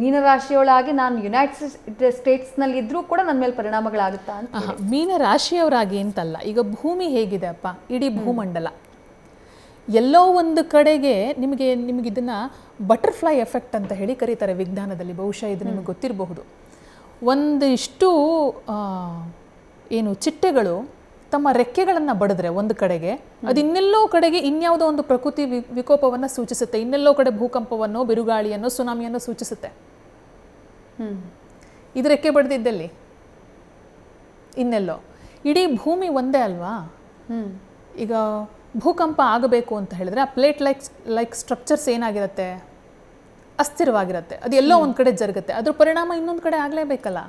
ಮೀನರಾಶಿಯೊಳಗೆ ನಾನು ಯುನೈಟೆಡ್ ಸ್ಟೇಟ್ಸ್ನಲ್ಲಿ ಇದ್ರೂ ಕೂಡ ನನ್ನ ಮೇಲೆ ಪರಿಣಾಮಗಳಾಗುತ್ತಾ ಅಂತ. ಮೀನರಾಶಿಯವರಾಗಿ ಅಂತಲ್ಲ, ಈಗ ಭೂಮಿ ಹೇಗಿದೆ ಅಪ್ಪ, ಇಡೀ ಭೂಮಂಡಲ ಎಲ್ಲೋ ಒಂದು ಕಡೆಗೆ ನಿಮಗೆ ಇದನ್ನು ಬಟರ್ಫ್ಲೈ ಎಫೆಕ್ಟ್ ಅಂತ ಹೇಳಿ ಕರೀತಾರೆ ವಿಜ್ಞಾನದಲ್ಲಿ. ಬಹುಶಃ ಇದು ನಿಮಗೆ ಗೊತ್ತಿರಬಹುದು. ಒಂದಿಷ್ಟು ಏನು ಚಿಟ್ಟೆಗಳು ತಮ್ಮ ರೆಕ್ಕೆಗಳನ್ನು ಬಡಿದ್ರೆ ಒಂದು ಕಡೆಗೆ, ಅದು ಇನ್ನೆಲ್ಲೋ ಕಡೆಗೆ ಇನ್ಯಾವುದೋ ಒಂದು ಪ್ರಕೃತಿ ವಿಕೋಪವನ್ನು ಸೂಚಿಸುತ್ತೆ. ಇನ್ನೆಲ್ಲೋ ಕಡೆ ಭೂಕಂಪವನ್ನು, ಬಿರುಗಾಳಿಯನ್ನು, ಸುನಾಮಿಯನ್ನು ಸೂಚಿಸುತ್ತೆ. ಇದು ರೆಕ್ಕೆ ಬಡ್ದಿದ್ದಲ್ಲಿ ಇನ್ನೆಲ್ಲೋ. ಇಡೀ ಭೂಮಿ ಒಂದೇ ಅಲ್ವಾ? ಈಗ ಭೂಕಂಪ ಆಗಬೇಕು ಅಂತ ಹೇಳಿದ್ರೆ ಆ ಪ್ಲೇಟ್ ಲೈಕ್ ಸ್ಟ್ರಕ್ಚರ್ಸ್ ಏನಾಗಿರುತ್ತೆ, ಅಸ್ಥಿರವಾಗಿರುತ್ತೆ. ಅದು ಎಲ್ಲೋ ಒಂದು ಕಡೆ ಜರುಗುತ್ತೆ, ಅದ್ರ ಪರಿಣಾಮ ಇನ್ನೊಂದು ಕಡೆ ಆಗಲೇಬೇಕಲ್ಲ.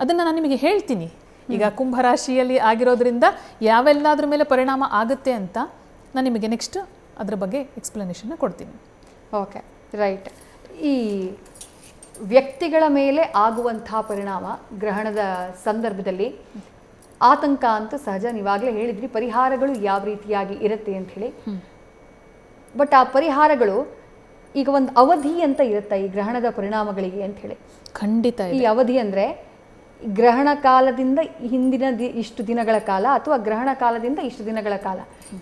ಅದನ್ನು ನಾನು ನಿಮಗೆ ಹೇಳ್ತೀನಿ. ಈಗ ಕುಂಭರಾಶಿಯಲ್ಲಿ ಆಗಿರೋದ್ರಿಂದ ಯಾವೆಲ್ಲದ್ರ ಮೇಲೆ ಪರಿಣಾಮ ಆಗುತ್ತೆ ಅಂತ ನಾನು ನಿಮಗೆ ನೆಕ್ಸ್ಟ್ ಅದರ ಬಗ್ಗೆ ಎಕ್ಸ್ಪ್ಲನೇಷನ್ನ ಕೊಡ್ತೀನಿ. Okay, right. ಈ ವ್ಯಕ್ತಿಗಳ ಮೇಲೆ ಆಗುವಂಥ ಪರಿಣಾಮ ಗ್ರಹಣದ ಸಂದರ್ಭದಲ್ಲಿ ಆತಂಕ ಅಂತ ಸಹಜ, ನೀವಾಗಲೇ ಹೇಳಿದ್ರಿ ಪರಿಹಾರಗಳು ಯಾವ ರೀತಿಯಾಗಿ ಇರುತ್ತೆ ಅಂತ ಹೇಳಿ. ಬಟ್ ಆ ಪರಿಹಾರಗಳು ಈಗ ಒಂದು ಅವಧಿ ಅಂತ ಇರುತ್ತೆ ಈ ಗ್ರಹಣದ ಪರಿಣಾಮಗಳಿಗೆ ಅಂತ ಹೇಳಿ. ಖಂಡಿತ. ಈ ಅವಧಿ ಅಂದರೆ ಗ್ರಹಣ ಕಾಲದಿಂದ ಹಿಂದಿನ ಇಷ್ಟು ದಿನಗಳ ಕಾಲ ಅಥವಾ ಗ್ರಹಣ ಕಾಲದಿಂದ ಇಷ್ಟು ದಿನಗಳ ಕಾಲ,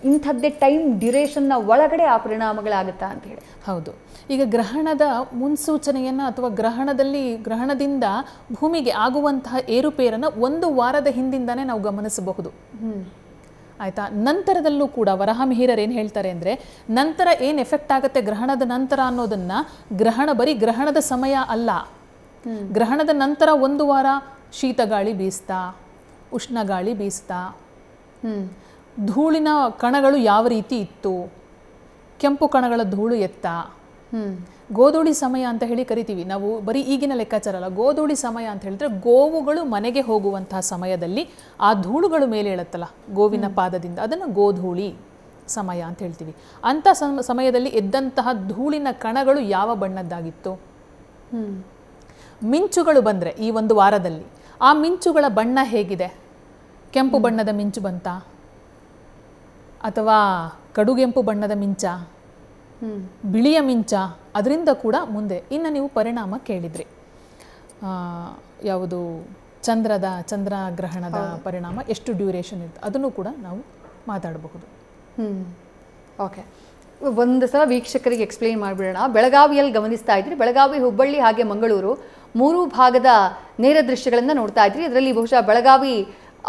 ಇಂಥದ್ದೇ ಟೈಮ್ ಡ್ಯೂರೇಷನ್ನ ಒಳಗಡೆ ಆ ಪರಿಣಾಮಗಳಾಗುತ್ತಾ ಅಂತ ಹೇಳಿ. ಹೌದು. ಈಗ ಗ್ರಹಣದ ಮುನ್ಸೂಚನೆಯನ್ನು ಅಥವಾ ಗ್ರಹಣದಿಂದ ಭೂಮಿಗೆ ಆಗುವಂತಹ ಏರುಪೇರನ್ನು 1 ವಾರದ ಹಿಂದಿಂದಾನೇ ನಾವು ಗಮನಿಸಬಹುದು. ಆಯಿತಾ? ನಂತರದಲ್ಲೂ ಕೂಡ ವರಹಮಿಹಿರರು ಏನು ಹೇಳ್ತಾರೆ ಅಂದರೆ, ನಂತರ ಏನು ಎಫೆಕ್ಟ್ ಆಗುತ್ತೆ ಗ್ರಹಣದ ನಂತರ ಅನ್ನೋದನ್ನು, ಬರೀ ಗ್ರಹಣದ ಸಮಯ ಅಲ್ಲ, ಗ್ರಹಣದ ನಂತರ 1 ವಾರ ಶೀತ ಗಾಳಿ ಬೀಸ್ತಾ, ಉಷ್ಣ ಗಾಳಿ ಬೀಸ್ತಾ, ಧೂಳಿನ ಕಣಗಳು ಯಾವ ರೀತಿ ಇತ್ತು, ಕೆಂಪು ಕಣಗಳ ಧೂಳು ಎತ್ತ, ಗೋಧೂಳಿ ಸಮಯ ಅಂತ ಹೇಳಿ ಕರಿತೀವಿ ನಾವು. ಬರೀ ಈಗಿನ ಲೆಕ್ಕಾಚಾರ ಅಲ್ಲ, ಗೋಧೂಳಿ ಸಮಯ ಅಂತ ಹೇಳಿದ್ರೆ ಗೋವುಗಳು ಮನೆಗೆ ಹೋಗುವಂತಹ ಸಮಯದಲ್ಲಿ ಆ ಧೂಳುಗಳು ಮೇಲೆ ಏಳುತ್ತಲ್ಲ ಗೋವಿನ ಪಾದದಿಂದ, ಅದನ್ನು ಗೋಧೂಳಿ ಸಮಯ ಅಂತ ಹೇಳ್ತೀವಿ. ಅಂಥ ಸಮಯದಲ್ಲಿ ಎದ್ದಂತಹ ಧೂಳಿನ ಕಣಗಳು ಯಾವ ಬಣ್ಣದ್ದಾಗಿತ್ತು, ಮಿಂಚುಗಳು ಬಂದರೆ ಈ 1 ವಾರದಲ್ಲಿ ಆ ಮಿಂಚುಗಳ ಬಣ್ಣ ಹೇಗಿದೆ, ಕೆಂಪು ಬಣ್ಣದ ಮಿಂಚು ಬಂತ ಅಥವಾ ಕಡುಗೆಂಪು ಬಣ್ಣದ ಮಿಂಚ, ಬಿಳಿಯ ಮಿಂಚ, ಅದರಿಂದ ಕೂಡ ಮುಂದೆ ಇನ್ನು ನೀವು ಪರಿಣಾಮ ಕೇಳಿದ್ರಿ, ಯಾವುದು ಚಂದ್ರಗ್ರಹಣದ ಪರಿಣಾಮ ಎಷ್ಟು ಡ್ಯೂರೇಷನ್ ಇರುತ್ತೆ, ಅದನ್ನು ಕೂಡ ನಾವು ಮಾತಾಡಬಹುದು. ಓಕೆ, ಒಂದು ಸಲ ವೀಕ್ಷಕರಿಗೆ ಎಕ್ಸ್ಪ್ಲೈನ್ ಮಾಡಿಬಿಡೋಣ. ಬೆಳಗಾವಿಯಲ್ಲಿ ಗಮನಿಸ್ತಾ ಇದ್ರಿ, ಬೆಳಗಾವಿ, ಹುಬ್ಬಳ್ಳಿ ಹಾಗೆ ಮಂಗಳೂರು 3 ಭಾಗದ ನೇರ ದೃಶ್ಯಗಳನ್ನು ನೋಡ್ತಾ ಇದ್ರಿ. ಇದರಲ್ಲಿ ಬಹುಶಃ ಬೆಳಗಾವಿ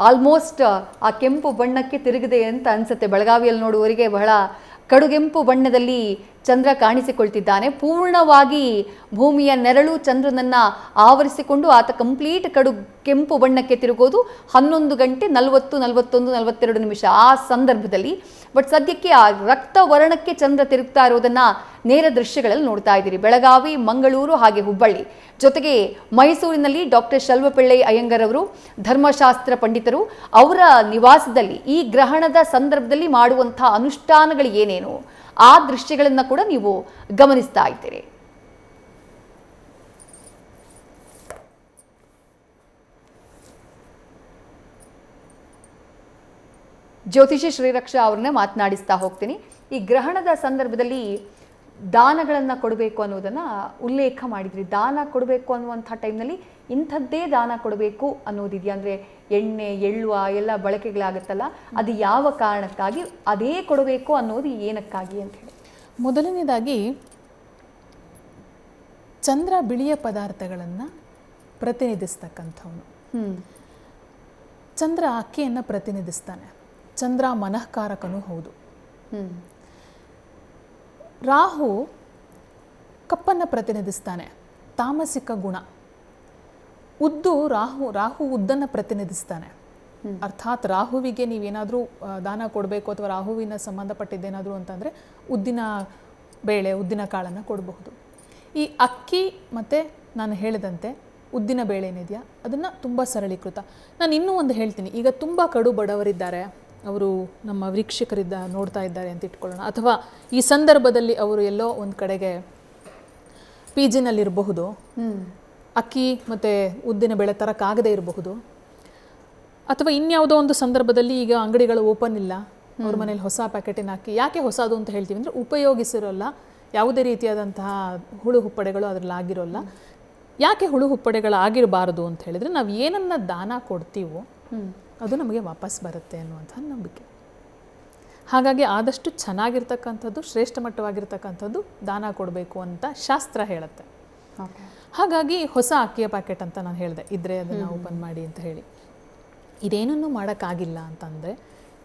ಆಲ್ಮೋಸ್ಟ್ ಆ ಕೆಂಪು ಬಣ್ಣಕ್ಕೆ ತಿರುಗಿದೆ ಅಂತ ಅನ್ಸುತ್ತೆ. ಬೆಳಗಾವಿಯಲ್ಲಿ ನೋಡುವವರಿಗೆ ಬಹಳ ಕಡುಗೆಂಪು ಬಣ್ಣದಲ್ಲಿ ಚಂದ್ರ ಕಾಣಿಸಿಕೊಳ್ತಿದ್ದಾನೆ. ಪೂರ್ಣವಾಗಿ ಭೂಮಿಯ ನೆರಳು ಚಂದ್ರನನ್ನು ಆವರಿಸಿಕೊಂಡು ಆತ ಕಂಪ್ಲೀಟ್ ಕೆಂಪು ಬಣ್ಣಕ್ಕೆ ತಿರುಗೋದು 11 ಗಂಟೆ 40, 41, 42 ನಿಮಿಷ ಆ ಸಂದರ್ಭದಲ್ಲಿ. ಬಟ್ ಸದ್ಯಕ್ಕೆ ಆ ರಕ್ತ ವರ್ಣಕ್ಕೆ ಚಂದ್ರ ತಿರುಗ್ತಾ ಇರೋದನ್ನ ನೇರ ದೃಶ್ಯಗಳಲ್ಲಿ ನೋಡ್ತಾ ಇದ್ದೀರಿ. ಬೆಳಗಾವಿ, ಮಂಗಳೂರು ಹಾಗೆ ಹುಬ್ಬಳ್ಳಿ, ಜೊತೆಗೆ ಮೈಸೂರಿನಲ್ಲಿ ಡಾಕ್ಟರ್ ಶೆಲ್ವಪಿಳ್ಳೈ ಅಯ್ಯಂಗರ್ ಅವರು ಧರ್ಮಶಾಸ್ತ್ರ ಪಂಡಿತರು, ಅವರ ನಿವಾಸದಲ್ಲಿ ಈ ಗ್ರಹಣದ ಸಂದರ್ಭದಲ್ಲಿ ಮಾಡುವಂಥ ಅನುಷ್ಠಾನಗಳು ಏನೇನು ಆ ದೃಶ್ಯಗಳನ್ನು ಕೂಡ ನೀವು ಗಮನಿಸ್ತಾ ಇದ್ದೀರಿ. ಜ್ಯೋತಿಷಿ ಶ್ರೀರಕ್ಷಾ ಅವ್ರನ್ನೇ ಮಾತನಾಡಿಸ್ತಾ ಹೋಗ್ತೀನಿ. ಈ ಗ್ರಹಣದ ಸಂದರ್ಭದಲ್ಲಿ ದಾನಗಳನ್ನು ಕೊಡಬೇಕು ಅನ್ನೋದನ್ನು ಉಲ್ಲೇಖ ಮಾಡಿದ್ರಿ. ದಾನ ಕೊಡಬೇಕು ಅನ್ನುವಂಥ ಟೈಮ್ನಲ್ಲಿ ಇಂಥದ್ದೇ ದಾನ ಕೊಡಬೇಕು ಅನ್ನೋದಿದೆಯಾ? ಅಂದರೆ ಎಣ್ಣೆ ಎಳ್ಳುವ ಎಲ್ಲ ಬಳಕೆಗಳಾಗುತ್ತಲ್ಲ, ಅದು ಯಾವ ಕಾರಣಕ್ಕಾಗಿ ಅದೇ ಕೊಡಬೇಕು ಅನ್ನೋದು ಏನಕ್ಕಾಗಿ ಅಂತ ಹೇಳಿ? ಮೊದಲನೇದಾಗಿ ಚಂದ್ರ ಬಿಳಿಯ ಪದಾರ್ಥಗಳನ್ನು ಪ್ರತಿನಿಧಿಸ್ತಕ್ಕಂಥವನು. ಚಂದ್ರ ಅಕ್ಕಿಯನ್ನು ಪ್ರತಿನಿಧಿಸ್ತಾನೆ. ಚಂದ್ರ ಮನಃಕಾರಕನೂ ಹೌದು. ರಾಹು ಕಪ್ಪನ್ನು ಪ್ರತಿನಿಧಿಸ್ತಾನೆ, ತಾಮಸಿಕ ಗುಣ. ಉದ್ದು ರಾಹು ಉದ್ದನ್ನು ಪ್ರತಿನಿಧಿಸ್ತಾನೆ. ಅರ್ಥಾತ್ ರಾಹುವಿಗೆ ನೀವೇನಾದರೂ ದಾನ ಕೊಡಬೇಕು ಅಥವಾ ರಾಹುವಿನ ಸಂಬಂಧಪಟ್ಟಿದ್ದೇನಾದರೂ ಅಂತಂದರೆ ಉದ್ದಿನ ಬೇಳೆ, ಉದ್ದಿನ ಕಾಳನ್ನು ಕೊಡಬಹುದು. ಈ ಅಕ್ಕಿ ಮತ್ತು ನಾನು ಹೇಳಿದಂತೆ ಉದ್ದಿನ ಬೇಳೆ ಏನಿದೆಯಾ ಅದನ್ನು ತುಂಬ ಸರಳೀಕೃತ. ನಾನು ಇನ್ನೂ ಒಂದು ಹೇಳ್ತೀನಿ. ಈಗ ತುಂಬ ಕಡು ಬಡವರಿದ್ದಾರೆ, ಅವರು ನಮ್ಮ ವೀಕ್ಷಕರಿದ್ದ ನೋಡ್ತಾ ಇದ್ದಾರೆ ಅಂತ ಇಟ್ಕೊಳ್ಳೋಣ, ಅಥವಾ ಈ ಸಂದರ್ಭದಲ್ಲಿ ಅವರು ಎಲ್ಲೋ ಒಂದು ಕಡೆಗೆ ಪಿ ಜಿನಲ್ಲಿರಬಹುದು, ಅಕ್ಕಿ ಮತ್ತು ಉದ್ದಿನ ಬೇಳೆ ತರಕ್ಕಾಗದೇ ಇರಬಹುದು, ಅಥವಾ ಇನ್ಯಾವುದೋ ಒಂದು ಸಂದರ್ಭದಲ್ಲಿ ಈಗ ಅಂಗಡಿಗಳು ಓಪನ್ ಇಲ್ಲ, ಅವ್ರ ಮನೇಲಿ ಹೊಸ ಪ್ಯಾಕೆಟಿನ ಅಕ್ಕಿ. ಯಾಕೆ ಹೊಸದು ಅಂತ ಹೇಳ್ತೀವಿ ಅಂದರೆ ಉಪಯೋಗಿಸಿರೋಲ್ಲ, ಯಾವುದೇ ರೀತಿಯಾದಂತಹ ಹುಳು ಹುಪ್ಪಡೆಗಳು ಅದರಲ್ಲಿ ಆಗಿರೋಲ್ಲ. ಯಾಕೆ ಹುಳು ಹುಪ್ಪಡೆಗಳು ಆಗಿರಬಾರದು ಅಂತ ಹೇಳಿದರೆ ನಾವು ಏನನ್ನ ದಾನ ಕೊಡ್ತೀವೋ ಅದು ನಮಗೆ ವಾಪಸ್ ಬರುತ್ತೆ ಅನ್ನುವಂಥ ನಂಬಿಕೆ. ಹಾಗಾಗಿ ಆದಷ್ಟು ಚೆನ್ನಾಗಿರ್ತಕ್ಕಂಥದ್ದು, ಶ್ರೇಷ್ಠ ಮಟ್ಟವಾಗಿರ್ತಕ್ಕಂಥದ್ದು ದಾನ ಕೊಡಬೇಕು ಅಂತ ಶಾಸ್ತ್ರ ಹೇಳುತ್ತೆ. ಹಾಗಾಗಿ ಹೊಸ ಅಕ್ಕಿಯ ಪ್ಯಾಕೆಟ್ ಅಂತ ನಾನು ಹೇಳಿದೆ, ಇದ್ರೆ ಅದನ್ನು ಓಪನ್ ಮಾಡಿ ಅಂತ ಹೇಳಿ. ಇದೇನನ್ನೂ ಮಾಡೋಕ್ಕಾಗಿಲ್ಲ ಅಂತಂದರೆ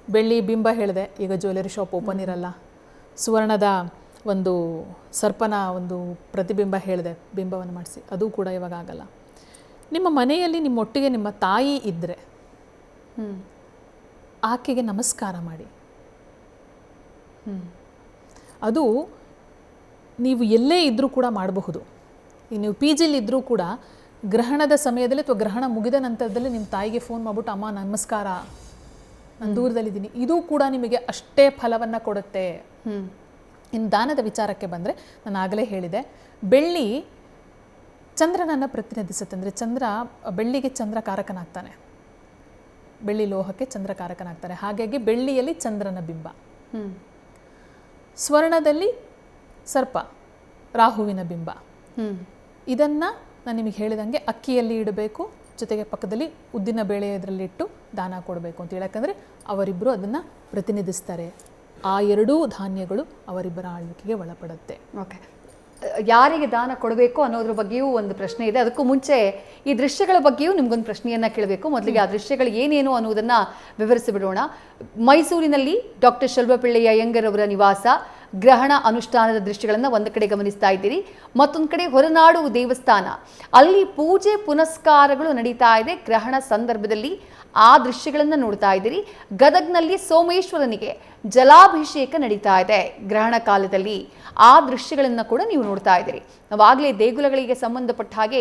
ಬೆಳ್ಳಿ ಬಿಂಬ ಹೇಳಿದೆ, ಈಗ ಜ್ಯುವೆಲರಿ ಶಾಪ್ ಓಪನ್ ಇರಲ್ಲ. ಸುವರ್ಣದ ಒಂದು ಸರ್ಪನ ಒಂದು ಪ್ರತಿಬಿಂಬ ಹೇಳಿದೆ, ಬಿಂಬವನ್ನು ಮಾಡಿಸಿ, ಅದು ಕೂಡ ಇವಾಗ ಆಗಲ್ಲ. ನಿಮ್ಮ ಮನೆಯಲ್ಲಿ ನಿಮ್ಮೊಟ್ಟಿಗೆ ನಿಮ್ಮ ತಾಯಿ ಇದ್ದರೆ ಆಕೆಗೆ ನಮಸ್ಕಾರ ಮಾಡಿ. ಅದು ನೀವು ಎಲ್ಲೇ ಇದ್ದರೂ ಕೂಡ ಮಾಡಬಹುದು. ಈಗ ನೀವು ಪಿ ಜಿಲಿದ್ದರೂ ಕೂಡ ಗ್ರಹಣದ ಸಮಯದಲ್ಲಿ ಅಥವಾ ಗ್ರಹಣ ಮುಗಿದ ನಂತರದಲ್ಲಿ ನಿಮ್ಮ ತಾಯಿಗೆ ಫೋನ್ ಮಾಡಿಬಿಟ್ಟು, ಅಮ್ಮ ನಮಸ್ಕಾರ, ನಾನು ದೂರದಲ್ಲಿದ್ದೀನಿ, ಇದು ಕೂಡ ನಿಮಗೆ ಅಷ್ಟೇ ಫಲವನ್ನು ಕೊಡುತ್ತೆ. ಇನ್ನು ದಾನದ ವಿಚಾರಕ್ಕೆ ಬಂದರೆ ನಾನು ಆಗಲೇ ಹೇಳಿದೆ, ಬೆಳ್ಳಿ ಚಂದ್ರನನ್ನು ಪ್ರತಿನಿಧಿಸುತ್ತೆ. ಅಂದರೆ ಬೆಳ್ಳಿಗೆ ಚಂದ್ರ ಕಾರಕನಾಗ್ತಾನೆ, ಬೆಳ್ಳಿ ಲೋಹಕ್ಕೆ ಚಂದ್ರ ಕಾರಕನಾಗ್ತಾನೆ. ಹಾಗಾಗಿ ಬೆಳ್ಳಿಯಲ್ಲಿ ಚಂದ್ರನ ಬಿಂಬ, ಸ್ವರ್ಣದಲ್ಲಿ ಸರ್ಪ, ರಾಹುವಿನ ಬಿಂಬ. ಇದನ್ನು ನಾನು ನಿಮಗೆ ಹೇಳಿದಂಗೆ ಅಕ್ಕಿಯಲ್ಲಿ ಇಡಬೇಕು, ಜೊತೆಗೆ ಪಕ್ಕದಲ್ಲಿ ಉದ್ದಿನ ಬೇಳೆ ಇದರಲ್ಲಿ ಇಟ್ಟು ದಾನ ಕೊಡಬೇಕು ಅಂತ ಹೇಳಿ. ಯಾಕಂದರೆ ಅವರಿಬ್ಬರು ಅದನ್ನು ಪ್ರತಿನಿಧಿಸ್ತಾರೆ. ಆ ಎರಡೂ ಧಾನ್ಯಗಳು ಅವರಿಬ್ಬರ ಆಳ್ವಿಕೆಗೆ ಒಳಪಡುತ್ತೆ. ಓಕೆ, ಯಾರಿಗೆ ದಾನ ಕೊಡಬೇಕು ಅನ್ನೋದ್ರ ಬಗ್ಗೆಯೂ ಒಂದು ಪ್ರಶ್ನೆ ಇದೆ. ಅದಕ್ಕೂ ಮುಂಚೆ ಈ ದೃಶ್ಯಗಳ ಬಗ್ಗೆಯೂ ನಿಮ್ಗೊಂದು ಪ್ರಶ್ನೆಯನ್ನು ಕೇಳಬೇಕು. ಮೊದಲಿಗೆ ಆ ದೃಶ್ಯಗಳು ಏನೇನು ಅನ್ನೋದನ್ನು ವಿವರಿಸಿಬಿಡೋಣ. ಮೈಸೂರಿನಲ್ಲಿ ಡಾಕ್ಟರ್ ಶೆಲ್ವಪಿಳ್ಳಿ ಅಯ್ಯಂಗರ್ ಅವರ ನಿವಾಸ, ಗ್ರಹಣ ಅನುಷ್ಠಾನದ ದೃಶ್ಯಗಳನ್ನು ಒಂದು ಕಡೆ ಗಮನಿಸ್ತಾ ಇದ್ದೀರಿ, ಮತ್ತೊಂದು ಕಡೆ ಹೊರನಾಡು ದೇವಸ್ಥಾನ, ಅಲ್ಲಿ ಪೂಜೆ ಪುನಸ್ಕಾರಗಳು ನಡೀತಾ ಇದೆ. ಗ್ರಹಣ ಸಂದರ್ಭದಲ್ಲಿ ಆ ದೃಶ್ಯಗಳನ್ನು ನೋಡ್ತಾ ಇದ್ದೀರಿ. ಗದಗ್ನಲ್ಲಿ ಸೋಮೇಶ್ವರನಿಗೆ ಜಲಾಭಿಷೇಕ ನಡೀತಾ ಇದೆ ಗ್ರಹಣ ಕಾಲದಲ್ಲಿ. ಆ ದೃಶ್ಯಗಳನ್ನು ಕೂಡ ನೀವು ನೋಡ್ತಾ ಇದ್ದೀರಿ. ನಾವಾಗಲೇ ದೇಗುಲಗಳಿಗೆ ಸಂಬಂಧಪಟ್ಟ ಹಾಗೆ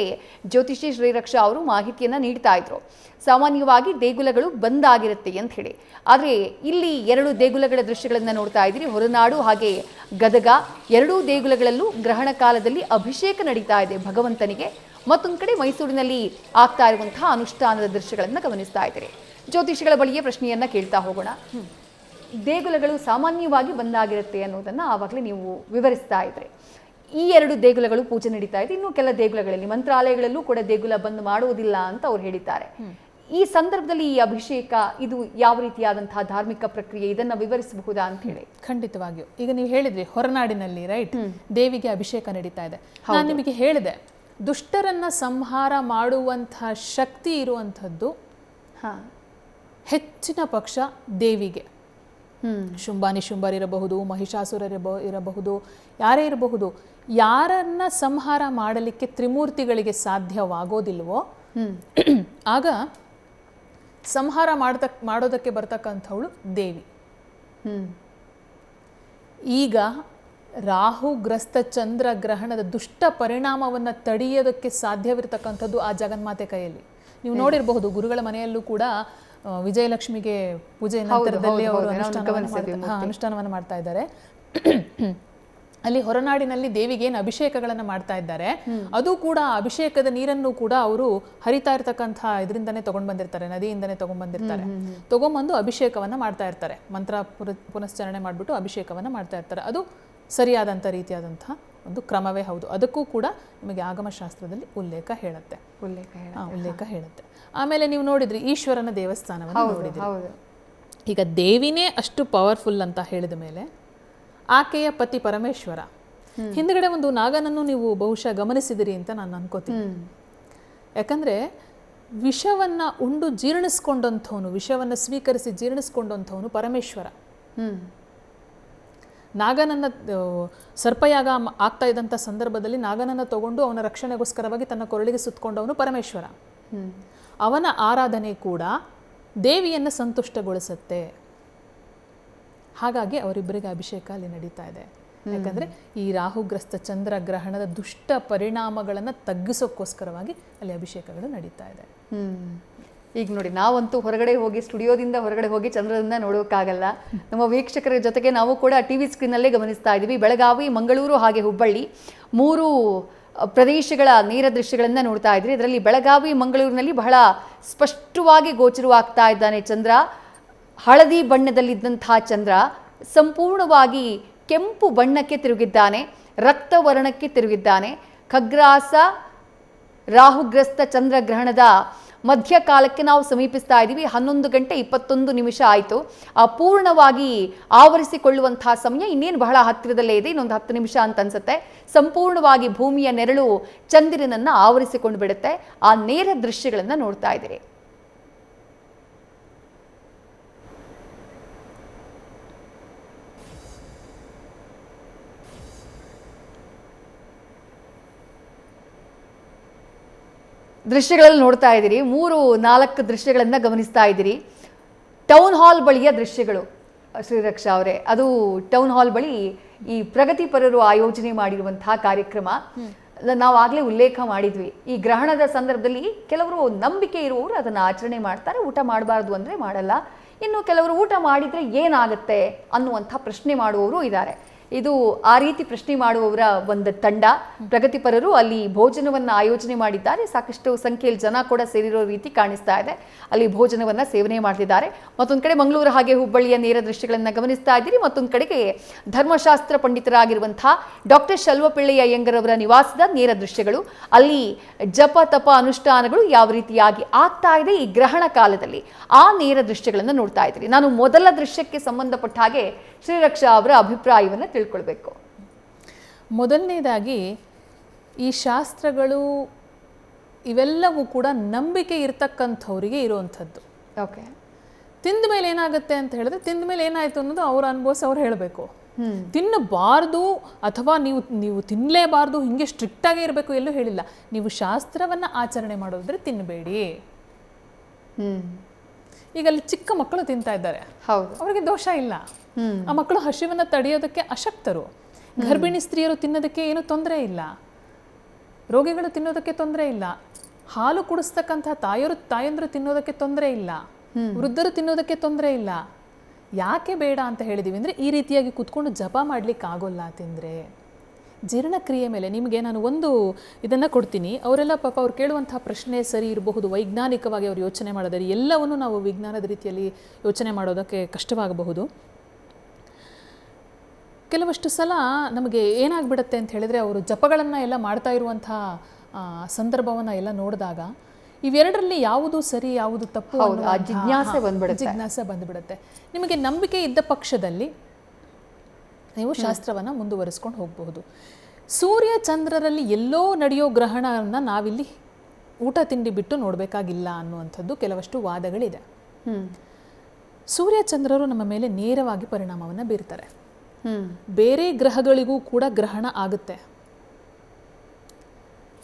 ಜ್ಯೋತಿಷಿ ಶ್ರೀರಕ್ಷಾ ಅವರು ಮಾಹಿತಿಯನ್ನು ನೀಡ್ತಾ ಇದ್ರು. ಸಾಮಾನ್ಯವಾಗಿ ದೇಗುಲಗಳು ಬಂದಾಗಿರುತ್ತೆ ಅಂತ ಹೇಳಿ, ಆದರೆ ಇಲ್ಲಿ 2 ದೇಗುಲಗಳ ದೃಶ್ಯಗಳನ್ನು ನೋಡ್ತಾ ಇದ್ದೀರಿ. ಹೊರನಾಡು ಹಾಗೆ ಗದಗ ಎರಡೂ ದೇಗುಲಗಳಲ್ಲೂ ಗ್ರಹಣ ಕಾಲದಲ್ಲಿ ಅಭಿಷೇಕ ನಡೀತಾ ಇದೆ ಭಗವಂತನಿಗೆ. ಮತ್ತೊಂದು ಕಡೆ ಮೈಸೂರಿನಲ್ಲಿ ಆಗ್ತಾ ಇರುವಂತಹ ಅನುಷ್ಠಾನದ ದೃಶ್ಯಗಳನ್ನು ಗಮನಿಸ್ತಾ ಇದ್ದೀರಿ. ಜ್ಯೋತಿಷಿಗಳ ಬಳಿಯೇ ಪ್ರಶ್ನೆಯನ್ನ ಕೇಳ್ತಾ ಹೋಗೋಣ. ದೇಗುಲಗಳು ಸಾಮಾನ್ಯವಾಗಿ ಬಂದಾಗಿರುತ್ತೆ ಅನ್ನೋದನ್ನು ಆವಾಗಲೇ ನೀವು ವಿವರಿಸ್ತಾ ಇದ್ರಿ. ಈ 2 ದೇಗುಲಗಳು ಪೂಜೆ ನಡೀತಾ ಇದೆ. ಇನ್ನು ಕೆಲ ದೇಗುಲಗಳಲ್ಲಿ, ಮಂತ್ರಾಲಯಗಳಲ್ಲೂ ಕೂಡ ದೇಗುಲ ಬಂದ್ ಮಾಡುವುದಿಲ್ಲ ಅಂತ ಅವ್ರು ಹೇಳಿದ್ದಾರೆ. ಈ ಸಂದರ್ಭದಲ್ಲಿ ಈ ಅಭಿಷೇಕ ಇದು ಯಾವ ರೀತಿಯಾದಂತಹ ಧಾರ್ಮಿಕ ಪ್ರಕ್ರಿಯೆ, ಇದನ್ನ ವಿವರಿಸಬಹುದಾ ಅಂತ ಹೇಳಿ? ಖಂಡಿತವಾಗಿಯೂ. ಈಗ ನೀವು ಹೇಳಿದ್ರಿ ಹೊರನಾಡಿನಲ್ಲಿ ರೈಟ್ ದೇವಿಗೆ ಅಭಿಷೇಕ ನಡೀತಾ ಇದೆ. ನಾನು ನಿಮಗೆ ಹೇಳಿದೆ, ದುಷ್ಟರನ್ನ ಸಂಹಾರ ಮಾಡುವಂತಹ ಶಕ್ತಿ ಇರುವಂಥದ್ದು ಹೆಚ್ಚಿನ ಪಕ್ಷ ದೇವಿಗೆ. ಶುಂಭರಿರಬಹುದು, ಮಹಿಷಾಸುರರಿರಬಹುದು, ಯಾರೇ ಇರಬಹುದು, ಯಾರನ್ನ ಸಂಹಾರ ಮಾಡಲಿಕ್ಕೆ ತ್ರಿಮೂರ್ತಿಗಳಿಗೆ ಸಾಧ್ಯವಾಗೋದಿಲ್ವೋ ಆಗ ಸಂಹಾರ ಮಾಡೋದಕ್ಕೆ ಬರ್ತಕ್ಕಂಥವಳು ದೇವಿ. ಈಗ ರಾಹುಗ್ರಸ್ತ ಚಂದ್ರ ಗ್ರಹಣದ ದುಷ್ಟ ಪರಿಣಾಮವನ್ನು ತಡೆಯೋದಕ್ಕೆ ಸಾಧ್ಯವಿರತಕ್ಕಂಥದ್ದು ಆ ಜಗನ್ಮಾತೆ ಕೈಯಲ್ಲಿ. ನೀವು ನೋಡಿರಬಹುದು, ಗುರುಗಳ ಮನೆಯಲ್ಲೂ ಕೂಡ ವಿಜಯಲಕ್ಷ್ಮಿಗೆ ಪೂಜೆ ನಂತರದಲ್ಲಿ ಅವರು ಅನುಷ್ಠಾನವನ್ನು ಮಾಡ್ತಾ ಇದ್ದಾರೆ. ಅಲ್ಲಿ ಹೊರನಾಡಿನಲ್ಲಿ ದೇವಿಗೆ ಏನು ಅಭಿಷೇಕಗಳನ್ನು ಮಾಡ್ತಾ ಇದ್ದಾರೆ, ಅದು ಕೂಡ ಅಭಿಷೇಕದ ನೀರನ್ನು ಕೂಡ ಅವರು ಹರಿತಾ ಇರ್ತಕ್ಕಂಥ ಇದರಿಂದನೇ ತಗೊಂಡ್ ಬಂದಿರ್ತಾರೆ, ನದಿಯಿಂದನೇ ತಗೊಂಡ್ಬಂದಿರ್ತಾರೆ. ತಗೊಂಡ್ಬಂದು ಅಭಿಷೇಕವನ್ನ ಮಾಡ್ತಾ ಇರ್ತಾರೆ, ಮಂತ್ರ ಪುನಶ್ಚರಣೆ ಮಾಡ್ಬಿಟ್ಟು ಅಭಿಷೇಕವನ್ನ ಮಾಡ್ತಾ ಇರ್ತಾರೆ. ಅದು ಸರಿಯಾದಂಥ ರೀತಿಯಾದಂಥ ಒಂದು ಕ್ರಮವೇ ಹೌದು. ಅದಕ್ಕೂ ಕೂಡ ನಿಮಗೆ ಆಗಮಶಾಸ್ತ್ರದಲ್ಲಿ ಉಲ್ಲೇಖ ಹೇಳುತ್ತೆ. ಉಲ್ಲೇಖ ಹೇಳುತ್ತೆ. ಆಮೇಲೆ ನೀವು ನೋಡಿದ್ರಿ ಈಶ್ವರನ ದೇವಸ್ಥಾನವನ್ನು ನೋಡಿದ್ರಿ. ಈಗ ದೇವಿನೇ ಅಷ್ಟು ಪವರ್ಫುಲ್ ಅಂತ ಹೇಳಿದ ಮೇಲೆ ಆಕೆಯ ಪತಿ ಪರಮೇಶ್ವರ, ಹಿಂದ್ಗಡೆ ಒಂದು ನಾಗನನ್ನು ನೀವು ಬಹುಶಃ ಗಮನಿಸಿದಿರಿ ಅಂತ ನಾನು ಅನ್ಕೋತೀನಿ. ಯಾಕಂದರೆ ವಿಷವನ್ನು ಉಂಡು ಜೀರ್ಣಿಸ್ಕೊಂಡಂಥವನು, ವಿಷವನ್ನು ಸ್ವೀಕರಿಸಿ ಜೀರ್ಣಿಸ್ಕೊಂಡಂಥವನು ಪರಮೇಶ್ವರ. ನಾಗನನ್ನು ಸರ್ಪಯಾಗ ಆಗ್ತಾ ಇದ್ದಂಥ ಸಂದರ್ಭದಲ್ಲಿ ನಾಗನನ್ನು ತಗೊಂಡು ಅವನ ರಕ್ಷಣೆಗೋಸ್ಕರವಾಗಿ ತನ್ನ ಕೊರಳಿಗೆ ಸುತ್ತಕೊಂಡವನು ಪರಮೇಶ್ವರ. ಅವನ ಆರಾಧನೆ ಕೂಡ ದೇವಿಯನ್ನು ಸಂತುಷ್ಟಗೊಳಿಸುತ್ತೆ. ಹಾಗಾಗಿ ಅವರಿಬ್ಬರಿಗೆ ಅಭಿಷೇಕ ಅಲ್ಲಿ ನಡೀತಾ ಇದೆ. ಯಾಕಂದರೆ ಈ ರಾಹುಗ್ರಸ್ತ ಚಂದ್ರಗ್ರಹಣದ ದುಷ್ಟ ಪರಿಣಾಮಗಳನ್ನು ತಗ್ಗಿಸೋಕ್ಕೋಸ್ಕರವಾಗಿ ಅಲ್ಲಿ ಅಭಿಷೇಕಗಳು ನಡೀತಾ ಇದೆ. ಈಗ ನೋಡಿ, ನಾವಂತೂ ಹೊರಗಡೆ ಹೋಗಿ ಸ್ಟುಡಿಯೋದಿಂದ ಹೊರಗಡೆ ಹೋಗಿ ಚಂದ್ರದಿಂದ ನೋಡೋಕ್ಕಾಗಲ್ಲ. ನಮ್ಮ ವೀಕ್ಷಕರ ಜೊತೆಗೆ ನಾವು ಕೂಡ TV ಸ್ಕ್ರೀನಲ್ಲೇ ಗಮನಿಸ್ತಾ ಇದ್ದೀವಿ. ಬೆಳಗಾವಿ, ಮಂಗಳೂರು ಹಾಗೆ ಹುಬ್ಬಳ್ಳಿ 3 ಪ್ರದೇಶಗಳ ನೇರ ದೃಶ್ಯಗಳನ್ನು ನೋಡ್ತಾ ಇದ್ರಿ. ಇದರಲ್ಲಿ ಬೆಳಗಾವಿ, ಮಂಗಳೂರಿನಲ್ಲಿ ಬಹಳ ಸ್ಪಷ್ಟವಾಗಿ ಗೋಚರವಾಗ್ತಾ ಇದ್ದಾನೆ ಚಂದ್ರ. ಹಳದಿ ಬಣ್ಣದಲ್ಲಿದ್ದಂಥ ಚಂದ್ರ ಸಂಪೂರ್ಣವಾಗಿ ಕೆಂಪು ಬಣ್ಣಕ್ಕೆ ತಿರುಗಿದ್ದಾನೆ, ರಕ್ತವರ್ಣಕ್ಕೆ ತಿರುಗಿದ್ದಾನೆ. ಖಗ್ರಾಸ ರಾಹುಗ್ರಸ್ತ ಚಂದ್ರಗ್ರಹಣದ ಮಧ್ಯಕಾಲಕ್ಕೆ ನಾವು ಸಮೀಪಿಸ್ತಾ ಇದ್ದೀವಿ. 11 ಗಂಟೆ 21 ನಿಮಿಷ ಆಯಿತು. ಪೂರ್ಣವಾಗಿ ಆವರಿಸಿಕೊಳ್ಳುವಂತಹ ಸಮಯ ಇನ್ನೇನು ಬಹಳ ಹತ್ತಿರದಲ್ಲೇ ಇದೆ. ಇನ್ನೊಂದು 10 ನಿಮಿಷ ಅಂತ ಅನ್ಸುತ್ತೆ. ಸಂಪೂರ್ಣವಾಗಿ ಭೂಮಿಯ ನೆರಳು ಚಂದಿರನನ್ನು ಆವರಿಸಿಕೊಂಡು ಬಿಡುತ್ತೆ. ಆ ನೇರ ದೃಶ್ಯಗಳನ್ನು ನೋಡ್ತಾ ಇದ್ದೀರಿ. ದೃಶ್ಯಗಳಲ್ಲಿ ನೋಡ್ತಾ ಇದ್ದೀರಿ. 3-4 ದೃಶ್ಯಗಳನ್ನು ಗಮನಿಸ್ತಾ ಇದ್ದೀರಿ. ಟೌನ್ ಹಾಲ್ ಬಳಿಯ ದೃಶ್ಯಗಳು ಶ್ರೀರಕ್ಷಾ ಅವರೇ. ಅದು ಟೌನ್ ಹಾಲ್ ಬಳಿ ಈ ಪ್ರಗತಿಪರರು ಆಯೋಜನೆ ಮಾಡಿರುವಂತಹ ಕಾರ್ಯಕ್ರಮ. ನಾವು ಆಗಲೇ ಉಲ್ಲೇಖ ಮಾಡಿದ್ವಿ, ಈ ಗ್ರಹಣದ ಸಂದರ್ಭದಲ್ಲಿ ಕೆಲವರು ನಂಬಿಕೆ ಇರುವವರು ಅದನ್ನು ಆಚರಣೆ ಮಾಡ್ತಾರೆ. ಊಟ ಮಾಡಬಾರ್ದು ಅಂದರೆ ಮಾಡಲ್ಲ. ಇನ್ನು ಕೆಲವರು ಊಟ ಮಾಡಿದರೆ ಏನಾಗುತ್ತೆ ಅನ್ನುವಂಥ ಪ್ರಶ್ನೆ ಮಾಡುವವರು ಇದ್ದಾರೆ. ಇದು ಆ ರೀತಿ ಪ್ರಶ್ನೆ ಮಾಡುವವರ ಒಂದು ತಂಡ. ಪ್ರಗತಿಪರರು ಅಲ್ಲಿ ಭೋಜನವನ್ನು ಆಯೋಜನೆ ಮಾಡಿದ್ದಾರೆ. ಸಾಕಷ್ಟು ಸಂಖ್ಯೆಯಲ್ಲಿ ಜನ ಕೂಡ ಸೇರಿರೋ ರೀತಿ ಕಾಣಿಸ್ತಾ ಇದೆ. ಅಲ್ಲಿ ಭೋಜನವನ್ನು ಸೇವನೆ ಮಾಡ್ತಿದ್ದಾರೆ. ಮತ್ತೊಂದು ಕಡೆ ಮಂಗಳೂರು ಹಾಗೆ ಹುಬ್ಬಳ್ಳಿಯ ನೇರ ದೃಶ್ಯಗಳನ್ನು ಗಮನಿಸ್ತಾ ಇದ್ದೀರಿ. ಮತ್ತೊಂದು ಕಡೆಗೆ ಧರ್ಮಶಾಸ್ತ್ರ ಪಂಡಿತರಾಗಿರುವಂತಹ ಡಾಕ್ಟರ್ ಶಲ್ವಪಿಳ್ಳೈ ಅಯ್ಯಂಗರ್ ಅವರ ನಿವಾಸದ ನೇರ ದೃಶ್ಯಗಳು. ಅಲ್ಲಿ ಜಪ ತಪ ಅನುಷ್ಠಾನಗಳು ಯಾವ ರೀತಿಯಾಗಿ ಆಗ್ತಾ ಇದೆ ಈ ಗ್ರಹಣ ಕಾಲದಲ್ಲಿ, ಆ ನೇರ ದೃಶ್ಯಗಳನ್ನು ನೋಡ್ತಾ ಇದ್ದೀರಿ. ನಾನು ಮೊದಲ ದೃಶ್ಯಕ್ಕೆ ಸಂಬಂಧಪಟ್ಟ ಹಾಗೆ ಶ್ರೀರಕ್ಷಾ ಅವರ ಅಭಿಪ್ರಾಯವನ್ನು ತಿಳ್ಕೊಳ್ಬೇಕು. ಮೊದಲನೇದಾಗಿ ಈ ಶಾಸ್ತ್ರಗಳು ಇವೆಲ್ಲವೂ ಕೂಡ ನಂಬಿಕೆ ಇರ್ತಕ್ಕಂಥವ್ರಿಗೆ ಇರುವಂಥದ್ದು. ಓಕೆ, ತಿಂದ ಮೇಲೆ ಏನಾಗುತ್ತೆ ಅಂತ ಹೇಳಿದ್ರೆ, ತಿಂದ ಮೇಲೆ ಏನಾಯ್ತು ಅನ್ನೋದು ಅವ್ರ ಅನುಭವಿಸಿ ಅವ್ರು ಹೇಳಬೇಕು. ತಿನ್ನಬಾರ್ದು ಅಥವಾ ನೀವು ತಿನ್ನಲೇಬಾರ್ದು, ಹಿಂಗೆ ಸ್ಟ್ರಿಕ್ಟಾಗೇ ಇರಬೇಕು ಎಲ್ಲೂ ಹೇಳಿಲ್ಲ. ನೀವು ಶಾಸ್ತ್ರವನ್ನು ಆಚರಣೆ ಮಾಡೋದ್ರೆ ತಿನ್ನಬೇಡಿ. ಈಗ ಅಲ್ಲಿ ಚಿಕ್ಕ ಮಕ್ಕಳು ತಿಂತಾ ಇದ್ದಾರೆ, ಹೌದು, ಅವರಿಗೆ ದೋಷ ಇಲ್ಲ. ಆ ಮಕ್ಕಳು ಹಸಿವನ್ನು ತಡೆಯೋದಕ್ಕೆ ಅಶಕ್ತರು. ಗರ್ಭಿಣಿ ಸ್ತ್ರೀಯರು ತಿನ್ನೋದಕ್ಕೆ ಏನು ತೊಂದರೆ ಇಲ್ಲ, ರೋಗಿಗಳು ತಿನ್ನೋದಕ್ಕೆ ತೊಂದರೆ ಇಲ್ಲ, ಹಾಲು ಕುಡಿಸ್ತಕ್ಕಂಥ ತಾಯಂದ್ರು ತಿನ್ನೋದಕ್ಕೆ ತೊಂದರೆ ಇಲ್ಲ, ವೃದ್ಧರು ತಿನ್ನೋದಕ್ಕೆ ತೊಂದರೆ ಇಲ್ಲ. ಯಾಕೆ ಬೇಡ ಅಂತ ಹೇಳಿದೀವಿ ಅಂದರೆ, ಈ ರೀತಿಯಾಗಿ ಕುತ್ಕೊಂಡು ಜಪ ಮಾಡ್ಲಿಕ್ಕೆ ಆಗೋಲ್ಲ ತಿಂದರೆ. ಜೀರ್ಣಕ್ರಿಯೆ ಮೇಲೆ ನಿಮಗೆ ನಾನು ಒಂದು ಇದನ್ನು ಕೊಡ್ತೀನಿ. ಅವರೆಲ್ಲ ಪಾಪ ಅವ್ರು ಕೇಳುವಂತಹ ಪ್ರಶ್ನೆ ಸರಿ ಇರಬಹುದು, ವೈಜ್ಞಾನಿಕವಾಗಿ ಅವ್ರು ಯೋಚನೆ ಮಾಡೋದಾರೆ. ಎಲ್ಲವನ್ನು ನಾವು ವಿಜ್ಞಾನದ ರೀತಿಯಲ್ಲಿ ಯೋಚನೆ ಮಾಡೋದಕ್ಕೆ ಕಷ್ಟವಾಗಬಹುದು. ಕೆಲವಷ್ಟು ಸಲ ನಮಗೆ ಏನಾಗ್ಬಿಡುತ್ತೆ ಅಂತ ಹೇಳಿದ್ರೆ, ಅವರು ಜಪಗಳನ್ನು ಎಲ್ಲ ಮಾಡ್ತಾ ಇರುವಂಥ ಸಂದರ್ಭವನ್ನು ಎಲ್ಲ ನೋಡಿದಾಗ ಇವೆರಡರಲ್ಲಿ ಯಾವುದು ಸರಿ ಯಾವುದು ತಪ್ಪು ಜಿಜ್ಞಾಸೆ ಬಂದುಬಿಡುತ್ತೆ. ನಿಮಗೆ ನಂಬಿಕೆ ಇದ್ದ ಪಕ್ಷದಲ್ಲಿ ನೀವು ಶಾಸ್ತ್ರವನ್ನು ಮುಂದುವರಿಸ್ಕೊಂಡು ಹೋಗಬಹುದು. ಸೂರ್ಯ ಚಂದ್ರರಲ್ಲಿ ಎಲ್ಲೋ ನಡೆಯೋ ಗ್ರಹಣವನ್ನು ನಾವಿಲ್ಲಿ ಊಟ ತಿಂಡಿ ಬಿಟ್ಟು ನೋಡಬೇಕಾಗಿಲ್ಲ ಅನ್ನುವಂಥದ್ದು ಕೆಲವಷ್ಟು ವಾದಗಳಿದೆ. ಸೂರ್ಯ ಚಂದ್ರರು ನಮ್ಮ ಮೇಲೆ ನೇರವಾಗಿ ಪರಿಣಾಮವನ್ನು ಬೀರ್ತಾರೆ. ಬೇರೆ ಗ್ರಹಗಳಿಗೂ ಕೂಡ ಗ್ರಹಣ ಆಗುತ್ತೆ.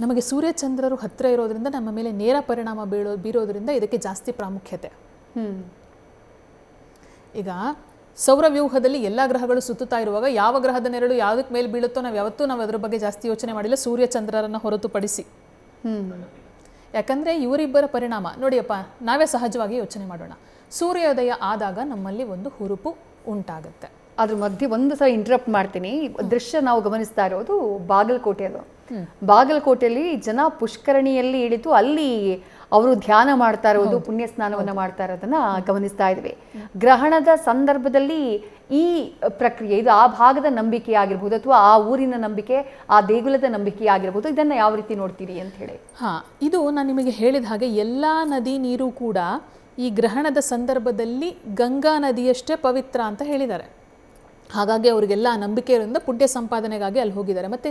ನಮಗೆ ಸೂರ್ಯ ಚಂದ್ರರು ಹತ್ತಿರ ಇರೋದ್ರಿಂದ ನಮ್ಮ ಮೇಲೆ ನೇರ ಪರಿಣಾಮ ಬೀರೋದ್ರಿಂದ ಇದಕ್ಕೆ ಜಾಸ್ತಿ ಪ್ರಾಮುಖ್ಯತೆ. ಈಗ ಸೌರವ್ಯೂಹದಲ್ಲಿ ಎಲ್ಲ ಗ್ರಹಗಳು ಸುತ್ತುತ್ತಾ ಇರುವಾಗ ಯಾವ ಗ್ರಹದ ನೆರಳು ಯಾವುದಕ್ಕೆ ಮೇಲೆ ಬೀಳುತ್ತೋ ನಾವು ಅದರ ಬಗ್ಗೆ ಜಾಸ್ತಿ ಯೋಚನೆ ಮಾಡಿಲ್ಲ, ಸೂರ್ಯ ಚಂದ್ರರನ್ನು ಹೊರತುಪಡಿಸಿ. ಯಾಕಂದರೆ ಇವರಿಬ್ಬರ ಪರಿಣಾಮ ನೋಡಿಯಪ್ಪ, ನಾವೇ ಸಹಜವಾಗಿ ಯೋಚನೆ ಮಾಡೋಣ. ಸೂರ್ಯೋದಯ ಆದಾಗ ನಮ್ಮಲ್ಲಿ ಒಂದು ಹುರುಪು ಉಂಟಾಗುತ್ತೆ. ಅದ್ರ ಮಧ್ಯೆ ಒಂದು ಸಲ ಇಂಟರಪ್ಟ್ ಮಾಡ್ತೀನಿ. ದೃಶ್ಯ ನಾವು ಗಮನಿಸ್ತಾ ಇರೋದು ಬಾಗಲಕೋಟೆಯದು. ಬಾಗಲಕೋಟೆಯಲ್ಲಿ ಜನ ಪುಷ್ಕರಣಿಯಲ್ಲಿ ಇಳಿದು ಅಲ್ಲಿ ಅವರು ಧ್ಯಾನ ಮಾಡ್ತಾ ಇರೋದು, ಪುಣ್ಯ ಸ್ನಾನವನ್ನ ಮಾಡ್ತಾ ಇರೋದನ್ನ ಗಮನಿಸ್ತಾ ಇದ್ವಿ. ಗ್ರಹಣದ ಸಂದರ್ಭದಲ್ಲಿ ಈ ಪ್ರಕ್ರಿಯೆ ಇದು ಆ ಭಾಗದ ನಂಬಿಕೆ ಆಗಿರ್ಬೋದು ಅಥವಾ ಆ ಊರಿನ ನಂಬಿಕೆ, ಆ ದೇಗುಲದ ನಂಬಿಕೆ ಆಗಿರ್ಬೋದು, ಇದನ್ನ ಯಾವ ರೀತಿ ನೋಡ್ತೀರಿ ಅಂತ ಹೇಳಿ. ಇದು ನಾನು ನಿಮಗೆ ಹೇಳಿದ ಹಾಗೆ ಎಲ್ಲ ನದಿ ನೀರು ಕೂಡ ಈ ಗ್ರಹಣದ ಸಂದರ್ಭದಲ್ಲಿ ಗಂಗಾ ನದಿಯಷ್ಟೇ ಪವಿತ್ರ ಅಂತ ಹೇಳಿದ್ದಾರೆ. ಹಾಗಾಗಿ ಅವರಿಗೆಲ್ಲ ನಂಬಿಕೆ ಇರೋದ್ರಿಂದ ಪುಣ್ಯ ಸಂಪಾದನೆಗಾಗಿ ಅಲ್ಲಿ ಹೋಗಿದ್ದಾರೆ. ಮತ್ತು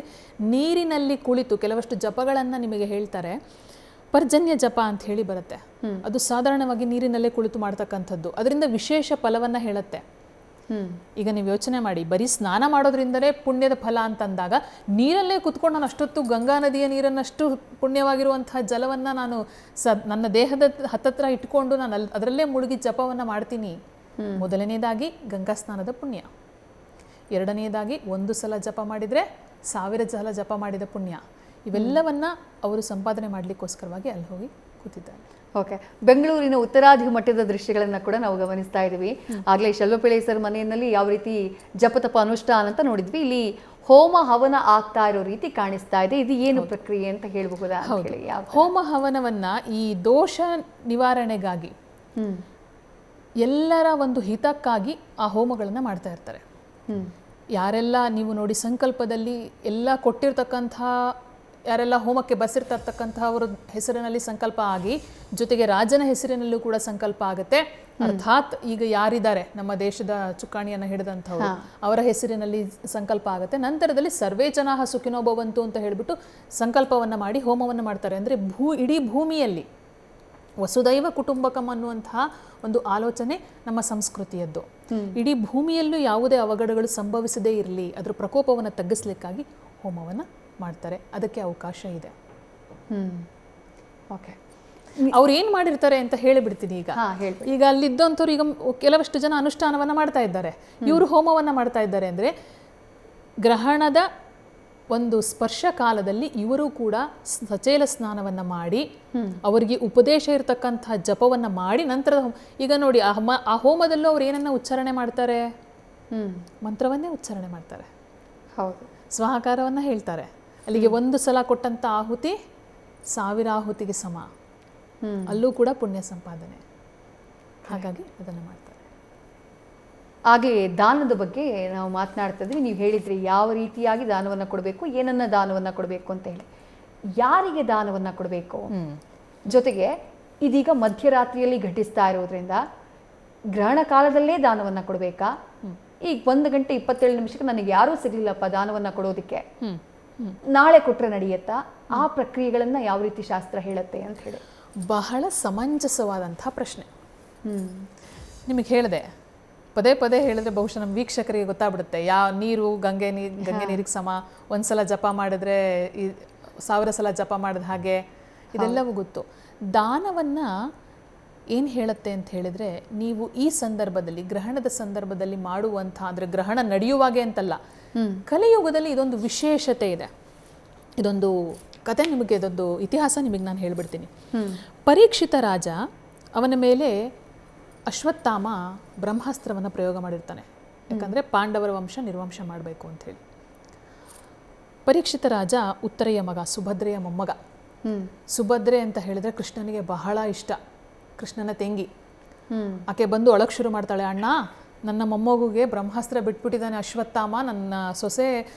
ನೀರಿನಲ್ಲಿ ಕುಳಿತು ಕೆಲವಷ್ಟು ಜಪಗಳನ್ನು ನಿಮಗೆ ಹೇಳ್ತಾರೆ. ಪರ್ಜನ್ಯ ಜಪ ಅಂತ ಹೇಳಿ ಬರುತ್ತೆ, ಅದು ಸಾಧಾರಣವಾಗಿ ನೀರಿನಲ್ಲೇ ಕುಳಿತು ಮಾಡ್ತಕ್ಕಂಥದ್ದು. ಅದರಿಂದ ವಿಶೇಷ ಫಲವನ್ನು ಹೇಳುತ್ತೆ. ಈಗ ನೀವು ಯೋಚನೆ ಮಾಡಿ, ಬರೀ ಸ್ನಾನ ಮಾಡೋದ್ರಿಂದಲೇ ಪುಣ್ಯದ ಫಲ ಅಂತಂದಾಗ ನೀರಲ್ಲೇ ಕುತ್ಕೊಂಡು ನಾನು ಅಷ್ಟೊತ್ತು ಗಂಗಾ ನದಿಯ ನೀರನ್ನಷ್ಟು ಪುಣ್ಯವಾಗಿರುವಂತಹ ಜಲವನ್ನು ನಾನು ನನ್ನ ದೇಹದ ಹತ್ತತ್ರ ಇಟ್ಕೊಂಡು ನಾನು ಅದರಲ್ಲೇ ಮುಳುಗಿ ಜಪವನ್ನು ಮಾಡ್ತೀನಿ. ಮೊದಲನೇದಾಗಿ ಗಂಗಾ ಸ್ನಾನದ ಪುಣ್ಯ, ಎರಡನೆಯದಾಗಿ 1 ಸಲ ಜಪ ಮಾಡಿದರೆ 1000 ಸಲ ಜಪ ಮಾಡಿದ ಪುಣ್ಯ. ಇವೆಲ್ಲವನ್ನ ಅವರು ಸಂಪಾದನೆ ಮಾಡಲಿಕ್ಕೋಸ್ಕರವಾಗಿ ಅಲ್ಲಿ ಹೋಗಿ ಕೂತಿದ್ದಾರೆ. ಓಕೆ, ಬೆಂಗಳೂರಿನ ಉತ್ತರಾದಿ ಮಟ್ಟದ ದೃಶ್ಯಗಳನ್ನ ಕೂಡ ನಾವು ಗಮನಿಸ್ತಾ ಇದ್ದೀವಿ. ಆಗಲೇ ಶೆಲ್ವಪಿಳ್ಳೆ ಸರ್ ಮನೆಯಲ್ಲಿ ಯಾವ ರೀತಿ ಜಪತಪ ಅನುಷ್ಠಾನ ಅಂತ ನೋಡಿದ್ವಿ. ಇಲ್ಲಿ ಹೋಮ ಹವನ ಆಗ್ತಾ ಇರೋ ರೀತಿ ಕಾಣಿಸ್ತಾ ಇದೆ. ಇದು ಏನು ಪ್ರಕ್ರಿಯೆ ಅಂತ ಹೇಳ್ಬಹುದಾ? ಹೋಮ ಹವನವನ್ನ ಈ ದೋಷ ನಿವಾರಣೆಗಾಗಿ, ಎಲ್ಲರ ಒಂದು ಹಿತಕ್ಕಾಗಿ ಆ ಹೋಮಗಳನ್ನು ಮಾಡ್ತಾ ಇರ್ತಾರೆ. ಯಾರೆಲ್ಲ ನೀವು ನೋಡಿ ಸಂಕಲ್ಪದಲ್ಲಿ ಎಲ್ಲ ಕೊಟ್ಟಿರ್ತಕ್ಕಂಥ ಯಾರೆಲ್ಲ ಹೋಮಕ್ಕೆ ಬಸಿರ್ತಿರ್ತಕ್ಕಂಥ ಅವರ ಹೆಸರಿನಲ್ಲಿ ಸಂಕಲ್ಪ ಆಗಿ, ಜೊತೆಗೆ ರಾಜನ ಹೆಸರಿನಲ್ಲೂ ಕೂಡ ಸಂಕಲ್ಪ ಆಗುತ್ತೆ. ಅರ್ಥಾತ್ ಈಗ ಯಾರಿದ್ದಾರೆ ನಮ್ಮ ದೇಶದ ಚುಕ್ಕಾಣಿಯನ್ನು ಹಿಡಿದಂಥವ್ರು, ಅವರ ಹೆಸರಿನಲ್ಲಿ ಸಂಕಲ್ಪ ಆಗುತ್ತೆ. ನಂತರದಲ್ಲಿ ಸರ್ವೇ ಜನಾಃ ಸುಖಿನೋ ಭವಂತು ಅಂತ ಹೇಳಿಬಿಟ್ಟು ಸಂಕಲ್ಪವನ್ನು ಮಾಡಿ ಹೋಮವನ್ನು ಮಾಡ್ತಾರೆ. ಅಂದರೆ ಇಡೀ ಭೂಮಿಯಲ್ಲಿ ವಸುದೈವ ಕುಟುಂಬಕಂ ಅನ್ನುವಂತಹ ಒಂದು ಆಲೋಚನೆ ನಮ್ಮ ಸಂಸ್ಕೃತಿಯದ್ದು. ಇಡೀ ಭೂಮಿಯಲ್ಲೂ ಯಾವುದೇ ಅವಘಡಗಳು ಸಂಭವಿಸದೇ ಇರಲಿ, ಅದರ ಪ್ರಕೋಪವನ್ನು ತಗ್ಗಿಸ್ಲಿಕ್ಕಾಗಿ ಹೋಮವನ್ನು ಮಾಡ್ತಾರೆ. ಅದಕ್ಕೆ ಅವಕಾಶ ಇದೆ. ಓಕೆ, ಅವ್ರು ಏನು ಮಾಡಿರ್ತಾರೆ ಅಂತ ಹೇಳಿಬಿಡ್ತೀನಿ. ಈಗ ಅಲ್ಲಿದ್ದಂಥವ್ರು ಈಗ ಕೆಲವಷ್ಟು ಜನ ಅನುಷ್ಠಾನವನ್ನು ಮಾಡ್ತಾ ಇದ್ದಾರೆ, ಇವರು ಹೋಮವನ್ನು ಮಾಡ್ತಾ ಇದ್ದಾರೆ. ಅಂದರೆ ಗ್ರಹಣದ ಒಂದು ಸ್ಪರ್ಶ ಕಾಲದಲ್ಲಿ ಇವರು ಕೂಡ ಸಚೇಲ ಸ್ನಾನವನ್ನು ಮಾಡಿ, ಅವರಿಗೆ ಉಪದೇಶ ಇರತಕ್ಕಂತಹ ಜಪವನ್ನು ಮಾಡಿ ನಂತರದ ಈಗ ನೋಡಿ ಆ ಹೋಮದಲ್ಲೂ ಅವ್ರು ಏನನ್ನ ಉಚ್ಚಾರಣೆ ಮಾಡ್ತಾರೆ? ಮಂತ್ರವನ್ನೇ ಉಚ್ಚಾರಣೆ ಮಾಡ್ತಾರೆ. ಹೌದು, ಸ್ವಹಾಕಾರವನ್ನು ಹೇಳ್ತಾರೆ. ಅಲ್ಲಿಗೆ 1 ಸಲ ಕೊಟ್ಟಂಥ ಆಹುತಿ 1000 ಆಹುತಿಗೆ ಸಮ. ಅಲ್ಲೂ ಕೂಡ ಪುಣ್ಯ ಸಂಪಾದನೆ. ಹಾಗಾಗಿ ಅದನ್ನು ಮಾಡ್ತಾರೆ. ಹಾಗೆ ದಾನದ ಬಗ್ಗೆ ನಾವು ಮಾತನಾಡ್ತಾ ಇದ್ವಿ. ನೀವು ಹೇಳಿದ್ರಿ ಯಾವ ರೀತಿಯಾಗಿ ದಾನವನ್ನು ಕೊಡಬೇಕು, ಏನನ್ನ ದಾನವನ್ನು ಕೊಡಬೇಕು ಅಂತ ಹೇಳಿ. ಯಾರಿಗೆ ದಾನವನ್ನು ಕೊಡಬೇಕು, ಜೊತೆಗೆ ಇದೀಗ ಮಧ್ಯರಾತ್ರಿಯಲ್ಲಿ ಘಟಿಸ್ತಾ ಇರೋದ್ರಿಂದ ಗ್ರಹಣ ಕಾಲದಲ್ಲೇ ದಾನವನ್ನು ಕೊಡಬೇಕಾ? ಈಗ 1 ಗಂಟೆ 27 ನಿಮಿಷಕ್ಕೆ ನನಗೆ ಯಾರೂ ಸಿಗಲಿಲ್ಲಪ್ಪ ದಾನವನ್ನು ಕೊಡೋದಕ್ಕೆ, ನಾಳೆ ಕೊಟ್ಟರೆ ನಡೆಯುತ್ತಾ? ಆ ಪ್ರಕ್ರಿಯೆಗಳನ್ನು ಯಾವ ರೀತಿ ಶಾಸ್ತ್ರ ಹೇಳುತ್ತೆ ಅಂತ ಹೇಳಿ ಬಹಳ ಸಮಂಜಸವಾದಂಥ ಪ್ರಶ್ನೆ. ನಿಮಗೆ ಹೇಳಿದೆ, ಪದೇ ಪದೇ ಹೇಳಿದ್ರೆ ಬಹುಶಃ ನಮ್ಮ ವೀಕ್ಷಕರಿಗೆ ಗೊತ್ತಾಗ್ಬಿಡುತ್ತೆ. ನೀರು ಗಂಗೆ ನೀರಿಗೆ ಸಮ, 1 ಸಲ ಜಪ ಮಾಡಿದ್ರೆ 1000 ಸಲ ಜಪ ಮಾಡಿದ ಹಾಗೆ, ಇದೆಲ್ಲವೂ ಗೊತ್ತು. ದಾನವನ್ನು ಏನು ಹೇಳುತ್ತೆ ಅಂತ ಹೇಳಿದರೆ, ನೀವು ಈ ಸಂದರ್ಭದಲ್ಲಿ ಗ್ರಹಣದ ಸಂದರ್ಭದಲ್ಲಿ ಮಾಡುವಂಥ, ಅಂದರೆ ಗ್ರಹಣ ನಡೆಯುವಾಗೆ ಅಂತಲ್ಲ, ಕಲಿಯುಗದಲ್ಲಿ ಇದೊಂದು ವಿಶೇಷತೆ ಇದೆ. ಇದೊಂದು ಕತೆ ನಿಮಗೆ, ಇದೊಂದು ಇತಿಹಾಸ ನಿಮಗೆ ನಾನು ಹೇಳ್ಬಿಡ್ತೀನಿ. ಪರೀಕ್ಷಿತ ರಾಜ, ಅವನ ಮೇಲೆ ಅಶ್ವತ್ಥಾಮ ಬ್ರಹ್ಮಾಸ್ತ್ರವನ್ನು ಪ್ರಯೋಗ ಮಾಡಿರ್ತಾನೆ. ಯಾಕಂದರೆ ಪಾಂಡವರ ವಂಶ ನಿರ್ವಂಶ ಮಾಡಬೇಕು ಅಂಥೇಳಿ. ಪರೀಕ್ಷಿತ ರಾಜ ಉತ್ತರೆಯ ಮಗ, ಸುಭದ್ರೆಯ ಮೊಮ್ಮಗ. ಸುಭದ್ರೆ ಅಂತ ಹೇಳಿದ್ರೆ ಕೃಷ್ಣನಿಗೆ ಬಹಳ ಇಷ್ಟ, ಕೃಷ್ಣನ ತಂಗಿ. ಆಕೆ ಬಂದು ಒಳಗೆ ಶುರು ಮಾಡ್ತಾಳೆ, ಅಣ್ಣ ನನ್ನ ಮೊಮ್ಮಗುಗೆ ಬ್ರಹ್ಮಾಸ್ತ್ರ ಬಿಟ್ಬಿಟ್ಟಿದ್ದಾನೆ ಅಶ್ವತ್ಥಾಮ, ನನ್ನ ಸೊಸೆ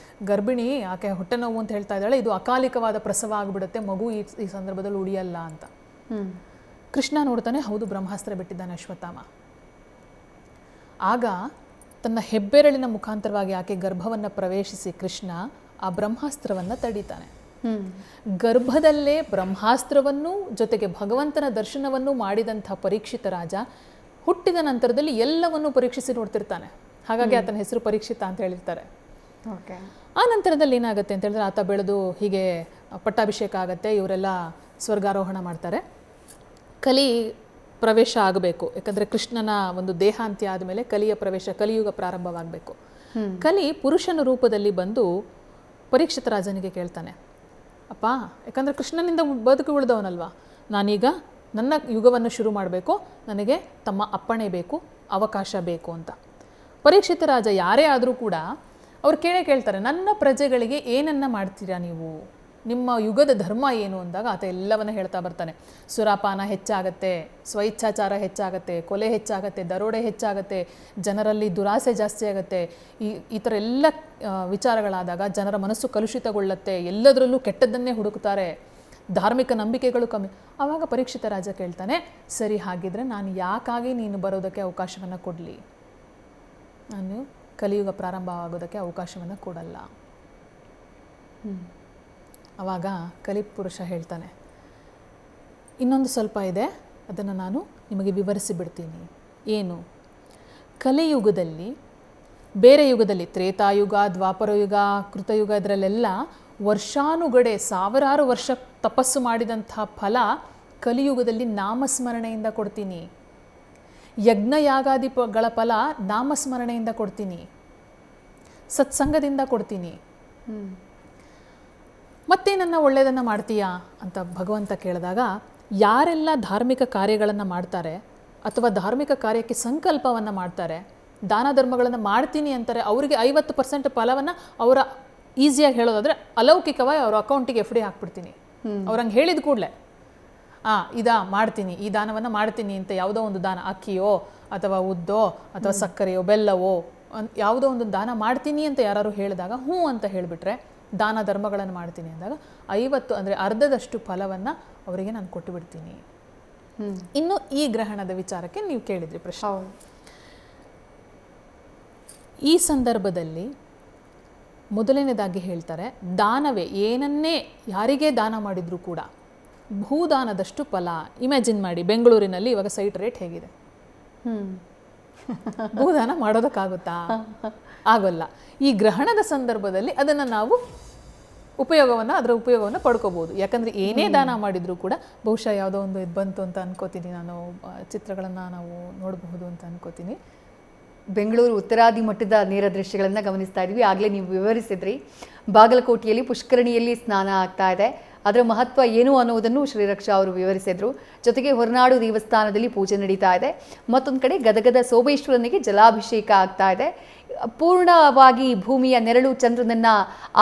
ಗರ್ಭಿಣಿ, ಆಕೆ ಹೊಟ್ಟೆ ನೋವು ಅಂತ ಹೇಳ್ತಾ ಇದ್ದಾಳೆ, ಇದು ಅಕಾಲಿಕವಾದ ಪ್ರಸವ ಆಗಿಬಿಡುತ್ತೆ, ಮಗು ಈ ಸಂದರ್ಭದಲ್ಲಿ ಉಳಿಯಲ್ಲ ಅಂತ. ಕೃಷ್ಣ ನೋಡ್ತಾನೆ, ಹೌದು ಬ್ರಹ್ಮಾಸ್ತ್ರ ಬಿಟ್ಟಿದ್ದಾನೆ ಅಶ್ವತ್ಥಾಮ. ಆಗ ತನ್ನ ಹೆಬ್ಬೆರಳಿನ ಮುಖಾಂತರವಾಗಿ ಆಕೆ ಗರ್ಭವನ್ನು ಪ್ರವೇಶಿಸಿ ಕೃಷ್ಣ ಆ ಬ್ರಹ್ಮಾಸ್ತ್ರವನ್ನು ತಡೀತಾನೆ. ಗರ್ಭದಲ್ಲೇ ಬ್ರಹ್ಮಾಸ್ತ್ರವನ್ನು ಜೊತೆಗೆ ಭಗವಂತನ ದರ್ಶನವನ್ನು ಮಾಡಿದಂಥ ಪರೀಕ್ಷಿತ ರಾಜ ಹುಟ್ಟಿದ ನಂತರದಲ್ಲಿ ಎಲ್ಲವನ್ನೂ ಪರೀಕ್ಷಿಸಿ ನೋಡ್ತಿರ್ತಾನೆ. ಹಾಗಾಗಿ ಆತನ ಹೆಸರು ಪರೀಕ್ಷಿತ ಅಂತ ಹೇಳಿರ್ತಾರೆ. ಆ ನಂತರದಲ್ಲಿ ಏನಾಗುತ್ತೆ ಅಂತ ಹೇಳಿದ್ರೆ, ಆತ ಬೆಳೆದು ಹೀಗೆ ಪಟ್ಟಾಭಿಷೇಕ ಆಗುತ್ತೆ, ಇವರೆಲ್ಲ ಸ್ವರ್ಗಾರೋಹಣ ಮಾಡ್ತಾರೆ. ಕಲಿ ಪ್ರವೇಶ ಆಗಬೇಕು, ಯಾಕಂದರೆ ಕೃಷ್ಣನ ಒಂದು ದೇಹಾಂತ್ಯ ಆದಮೇಲೆ ಕಲಿಯ ಪ್ರವೇಶ, ಕಲಿಯುಗ ಪ್ರಾರಂಭವಾಗಬೇಕು. ಕಲಿ ಪುರುಷನ ರೂಪದಲ್ಲಿ ಬಂದು ಪರೀಕ್ಷಿತ ರಾಜನಿಗೆ ಕೇಳ್ತಾನೆ, ಅಪ್ಪ, ಯಾಕಂದರೆ ಕೃಷ್ಣನಿಂದ ಬದುಕು ಉಳಿದವನಲ್ವಾ, ನಾನೀಗ ನನ್ನ ಯುಗವನ್ನು ಶುರು ಮಾಡಬೇಕು, ನನಗೆ ತಮ್ಮ ಅಪ್ಪಣೆ ಬೇಕು, ಅವಕಾಶ ಬೇಕು ಅಂತ. ಪರೀಕ್ಷಿತ ರಾಜ ಯಾರೇ ಆದರೂ ಕೂಡ ಅವ್ರು ಕೇಳ್ತಾರೆ, ನನ್ನ ಪ್ರಜೆಗಳಿಗೆ ಏನನ್ನ ಮಾಡ್ತೀರಾ ನೀವು, ನಿಮ್ಮ ಯುಗದ ಧರ್ಮ ಏನು ಅಂದಾಗ ಆತ ಎಲ್ಲವನ್ನ ಹೇಳ್ತಾ ಬರ್ತಾನೆ. ಸುರಾಪಾನ ಹೆಚ್ಚಾಗತ್ತೆ, ಸ್ವಇಚ್ಛಾಚಾರ ಹೆಚ್ಚಾಗತ್ತೆ, ಕೊಲೆ ಹೆಚ್ಚಾಗತ್ತೆ, ದರೋಡೆ ಹೆಚ್ಚಾಗತ್ತೆ, ಜನರಲ್ಲಿ ದುರಾಸೆ ಜಾಸ್ತಿ ಆಗುತ್ತೆ. ಈ ಥರ ಎಲ್ಲ ವಿಚಾರಗಳಾದಾಗ ಜನರ ಮನಸ್ಸು ಕಲುಷಿತಗೊಳ್ಳುತ್ತೆ, ಎಲ್ಲದರಲ್ಲೂ ಕೆಟ್ಟದ್ದನ್ನೇ ಹುಡುಕ್ತಾರೆ, ಧಾರ್ಮಿಕ ನಂಬಿಕೆಗಳು ಕಮ್ಮಿ. ಆವಾಗ ಪರೀಕ್ಷಿತ ರಾಜ ಕೇಳ್ತಾನೆ, ಸರಿ ಹಾಗಿದ್ರೆ ನಾನು ಯಾಕಾಗಿ ನೀನು ಬರೋದಕ್ಕೆ ಅವಕಾಶವನ್ನು ಕೊಡಲಿ? ನಾನು ಕಲಿಯುಗ ಪ್ರಾರಂಭ ಆಗೋದಕ್ಕೆ ಅವಕಾಶವನ್ನು ಕೊಡಲ್ಲ. ಆವಾಗ ಕಲಿಪುರುಷ ಹೇಳ್ತಾನೆ, ಇನ್ನೊಂದು ಸ್ವಲ್ಪ ಇದೆ, ಅದನ್ನು ನಾನು ನಿಮಗೆ ವಿವರಿಸಿ ಬಿಡ್ತೀನಿ. ಏನು? ಕಲಿಯುಗದಲ್ಲಿ, ಬೇರೆ ಯುಗದಲ್ಲಿ ತ್ರೇತಾಯುಗ, ದ್ವಾಪರಯುಗ, ಕೃತಯುಗ, ಇದರಲ್ಲೆಲ್ಲ ವರ್ಷಾನುಗಡೆ ಸಾವಿರಾರು ವರ್ಷ ತಪಸ್ಸು ಮಾಡಿದಂಥ ಫಲ ಕಲಿಯುಗದಲ್ಲಿ ನಾಮಸ್ಮರಣೆಯಿಂದ ಕೊಡ್ತೀನಿ. ಯಜ್ಞಯಾಗಾದಿಗಳ ಫಲ ನಾಮಸ್ಮರಣೆಯಿಂದ ಕೊಡ್ತೀನಿ, ಸತ್ಸಂಗದಿಂದ ಕೊಡ್ತೀನಿ. ಮತ್ತೆ ನನ್ನ ಒಳ್ಳೆಯದನ್ನು ಮಾಡ್ತೀಯಾ ಅಂತ ಭಗವಂತ ಕೇಳಿದಾಗ, ಯಾರೆಲ್ಲ ಧಾರ್ಮಿಕ ಕಾರ್ಯಗಳನ್ನು ಮಾಡ್ತಾರೆ ಅಥವಾ ಧಾರ್ಮಿಕ ಕಾರ್ಯಕ್ಕೆ ಸಂಕಲ್ಪವನ್ನು ಮಾಡ್ತಾರೆ, ದಾನ ಧರ್ಮಗಳನ್ನು ಮಾಡ್ತೀನಿ ಅಂತಾರೆ, ಅವರಿಗೆ 50% ಫಲವನ್ನು ಅವರ ಈಸಿಯಾಗಿ ಹೇಳೋದಾದರೆ ಅಲೌಕಿಕವಾಗಿ ಅವರ ಅಕೌಂಟಿಗೆ FD ಹಾಕ್ಬಿಡ್ತೀನಿ. ಅವ್ರಂಗೆ ಹೇಳಿದ ಕೂಡಲೇ ಇದಾ ಮಾಡ್ತೀನಿ, ಈ ದಾನವನ್ನು ಮಾಡ್ತೀನಿ ಅಂತ ಯಾವುದೋ ಒಂದು ದಾನ, ಅಕ್ಕಿಯೋ ಅಥವಾ ಉದ್ದೋ ಅಥವಾ ಸಕ್ಕರೆಯೋ ಬೆಲ್ಲವೋ ಯಾವುದೋ ಒಂದು ದಾನ ಮಾಡ್ತೀನಿ ಅಂತ ಯಾರು ಹೇಳಿದಾಗ ಹ್ಞೂ ಅಂತ ಹೇಳಿಬಿಟ್ರೆ, ದಾನ ಧರ್ಮಗಳನ್ನು ಮಾಡ್ತೀನಿ ಅಂದಾಗ 50 ಅಂದರೆ ಅರ್ಧದಷ್ಟು ಫಲವನ್ನು ಅವರಿಗೆ ನಾನು ಕೊಟ್ಟು ಬಿಡ್ತೀನಿ. ಇನ್ನು ಈ ಗ್ರಹಣದ ವಿಚಾರಕ್ಕೆ ನೀವು ಕೇಳಿದ್ರಿ ಪ್ರಶ್ನೆ. ಈ ಸಂದರ್ಭದಲ್ಲಿ ಮೊದಲನೇದಾಗಿ ಹೇಳ್ತಾರೆ, ದಾನವೇ ಏನನ್ನೇ ಯಾರಿಗೇ ದಾನ ಮಾಡಿದರೂ ಕೂಡ ಭೂದಾನದಷ್ಟು ಫಲ. ಇಮ್ಯಾಜಿನ್ ಮಾಡಿ, ಬೆಂಗಳೂರಿನಲ್ಲಿ ಇವಾಗ ಸೈಟ್ ರೇಟ್ ಹೇಗಿದೆ, ಭೂದಾನ ಮಾಡೋದಕ್ಕಾಗುತ್ತಾ? ಆಗೋಲ್ಲ. ಈ ಗ್ರಹಣದ ಸಂದರ್ಭದಲ್ಲಿ ಅದನ್ನು ನಾವು ಅದರ ಉಪಯೋಗವನ್ನು ಪಡ್ಕೋಬೋದು. ಯಾಕಂದರೆ ಏನೇ ದಾನ ಮಾಡಿದರೂ ಕೂಡ ಬಹುಶಃ ಯಾವುದೋ ಒಂದು ಇದು ಬಂತು ಅಂತ ಅನ್ಕೋತೀನಿ, ನಾನು ಚಿತ್ರಗಳನ್ನು ನಾವು ನೋಡಬಹುದು ಅಂತ ಅನ್ಕೋತೀನಿ. ಬೆಂಗಳೂರು ಉತ್ತರಾದಿ ಮಟ್ಟದ ನೇರ ದೃಶ್ಯಗಳನ್ನು ಗಮನಿಸ್ತಾ ಇದ್ವಿ. ಆಗಲೇ ನೀವು ವಿವರಿಸಿದ್ರಿ, ಬಾಗಲಕೋಟೆಯಲ್ಲಿ ಪುಷ್ಕರಣಿಯಲ್ಲಿ ಸ್ನಾನ ಆಗ್ತಾ ಇದೆ, ಅದರ ಮಹತ್ವ ಏನು ಅನ್ನೋದನ್ನು ಶ್ರೀರಕ್ಷಾ ಅವರು ವಿವರಿಸಿದ್ರು. ಜೊತೆಗೆ ಹೊರನಾಡು ದೇವಸ್ಥಾನದಲ್ಲಿ ಪೂಜೆ ನಡೀತಾ ಇದೆ. ಮತ್ತೊಂದು ಕಡೆ ಗದಗದ ಸೋಮೇಶ್ವರನಿಗೆ ಜಲಾಭಿಷೇಕ ಆಗ್ತಾ ಇದೆ. ಪೂರ್ಣವಾಗಿ ಭೂಮಿಯ ನೆರಳು ಚಂದ್ರನನ್ನು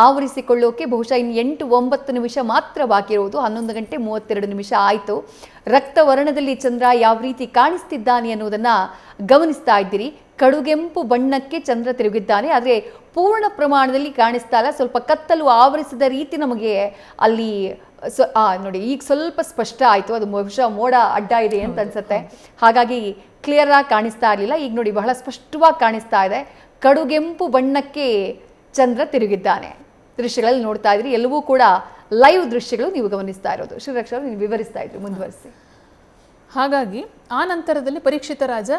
ಆವರಿಸಿಕೊಳ್ಳೋಕೆ ಬಹುಶಃ ಇನ್ನು 8-9 ನಿಮಿಷ ಮಾತ್ರ ಬಾಕಿ ಇರುವುದು. 11 ಗಂಟೆ 32 ನಿಮಿಷ ಆಯಿತು. ರಕ್ತವರ್ಣದಲ್ಲಿ ಚಂದ್ರ ಯಾವ ರೀತಿ ಕಾಣಿಸ್ತಿದ್ದಾನೆ ಅನ್ನೋದನ್ನು ಗಮನಿಸ್ತಾ ಇದ್ದೀರಿ. ಕಡುಗೆಂಪು ಬಣ್ಣಕ್ಕೆ ಚಂದ್ರ ತಿರುಗಿದ್ದಾನೆ, ಆದರೆ ಪೂರ್ಣ ಪ್ರಮಾಣದಲ್ಲಿ ಕಾಣಿಸ್ತಾ ಇಲ್ಲ. ಸ್ವಲ್ಪ ಕತ್ತಲು ಆವರಿಸಿದ ರೀತಿ ನಮಗೆ ಅಲ್ಲಿ ನೋಡಿ, ಈಗ ಸ್ವಲ್ಪ ಸ್ಪಷ್ಟ ಆಯಿತು. ಅದು ಬಹುಶಃ ಮೋಡ ಅಡ್ಡ ಇದೆ ಅಂತ ಅನ್ಸುತ್ತೆ, ಹಾಗಾಗಿ ಕ್ಲಿಯರ್ ಆಗಿ ಕಾಣಿಸ್ತಾ ಇರಲಿಲ್ಲ. ಈಗ ನೋಡಿ ಬಹಳ ಸ್ಪಷ್ಟವಾಗಿ ಕಾಣಿಸ್ತಾ ಇದೆ. ಕಡುಗೆಂಪು ಬಣ್ಣಕ್ಕೆ ಚಂದ್ರ ತಿರುಗಿದ್ದಾನೆ. ದೃಶ್ಯಗಳಲ್ಲಿ ನೋಡ್ತಾ ಇದ್ರಿ, ಎಲ್ಲವೂ ಕೂಡ ಲೈವ್ ದೃಶ್ಯಗಳು ನೀವು ಗಮನಿಸ್ತಾ ಇರೋದು. ಶ್ರೀರಕ್ಷಾ ಅವರು ನೀವು ವಿವರಿಸ್ತಾ ಇದ್ರು, ಮುಂದುವರಿಸಿ. ಹಾಗಾಗಿ ಆ ನಂತರದಲ್ಲಿ ಪರೀಕ್ಷಿತ ರಾಜ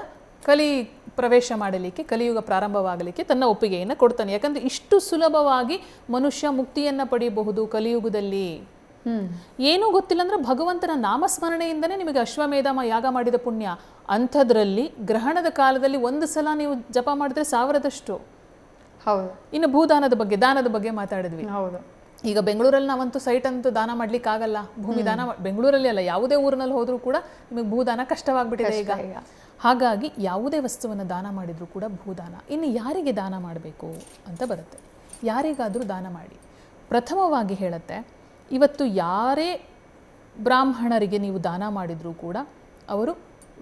ಪ್ರವೇಶ ಮಾಡಲಿಕ್ಕೆ, ಕಲಿಯುಗ ಪ್ರಾರಂಭವಾಗಲಿಕ್ಕೆ ತನ್ನ ಒಪ್ಪಿಗೆಯನ್ನು ಕೊಡ್ತಾನೆ. ಯಾಕಂದ್ರೆ ಇಷ್ಟು ಸುಲಭವಾಗಿ ಮನುಷ್ಯ ಮುಕ್ತಿಯನ್ನು ಪಡೆಯಬಹುದು ಕಲಿಯುಗದಲ್ಲಿ. ಏನೂ ಗೊತ್ತಿಲ್ಲ ಅಂದ್ರೆ ಭಗವಂತನ ನಾಮಸ್ಮರಣೆಯಿಂದನೇ ನಿಮಗೆ ಅಶ್ವಮೇಧ ಯಾಗ ಮಾಡಿದ ಪುಣ್ಯ. ಅಂಥದ್ರಲ್ಲಿ ಗ್ರಹಣದ ಕಾಲದಲ್ಲಿ ಒಂದು ಸಲ ನೀವು ಜಪ ಮಾಡಿದ್ರೆ 1000ದಷ್ಟು. ಹೌದು. ಇನ್ನು ಭೂದಾನದ ಬಗ್ಗೆ, ದಾನದ ಬಗ್ಗೆ ಮಾತಾಡಿದ್ವಿ. ಹೌದು. ಈಗ ಬೆಂಗಳೂರಲ್ಲಿ ನಾವಂತೂ ಸೈಟ್ ಅಂತೂ ದಾನ ಮಾಡ್ಲಿಕ್ಕೆ ಆಗಲ್ಲ. ಭೂಮಿ ದಾನ ಬೆಂಗಳೂರಲ್ಲಿ ಅಲ್ಲ, ಯಾವುದೇ ಊರಿನಲ್ಲಿ ಹೋದ್ರೂ ಕೂಡ ನಿಮಗೆ ಭೂದಾನ ಕಷ್ಟವಾಗ್ಬಿಟ್ಟಿದೆ ಈಗ. ಹಾಗಾಗಿ ಯಾವುದೇ ವಸ್ತುವನ್ನು ದಾನ ಮಾಡಿದರೂ ಕೂಡ ಭೂದಾನ. ಇನ್ನು ಯಾರಿಗೆ ದಾನ ಮಾಡಬೇಕು ಅಂತ ಬರುತ್ತೆ. ಯಾರಿಗಾದರೂ ದಾನ ಮಾಡಿ. ಪ್ರಥಮವಾಗಿ ಹೇಳುತ್ತೆ, ಇವತ್ತು ಯಾರೇ ಬ್ರಾಹ್ಮಣರಿಗೆ ನೀವು ದಾನ ಮಾಡಿದರೂ ಕೂಡ ಅವರು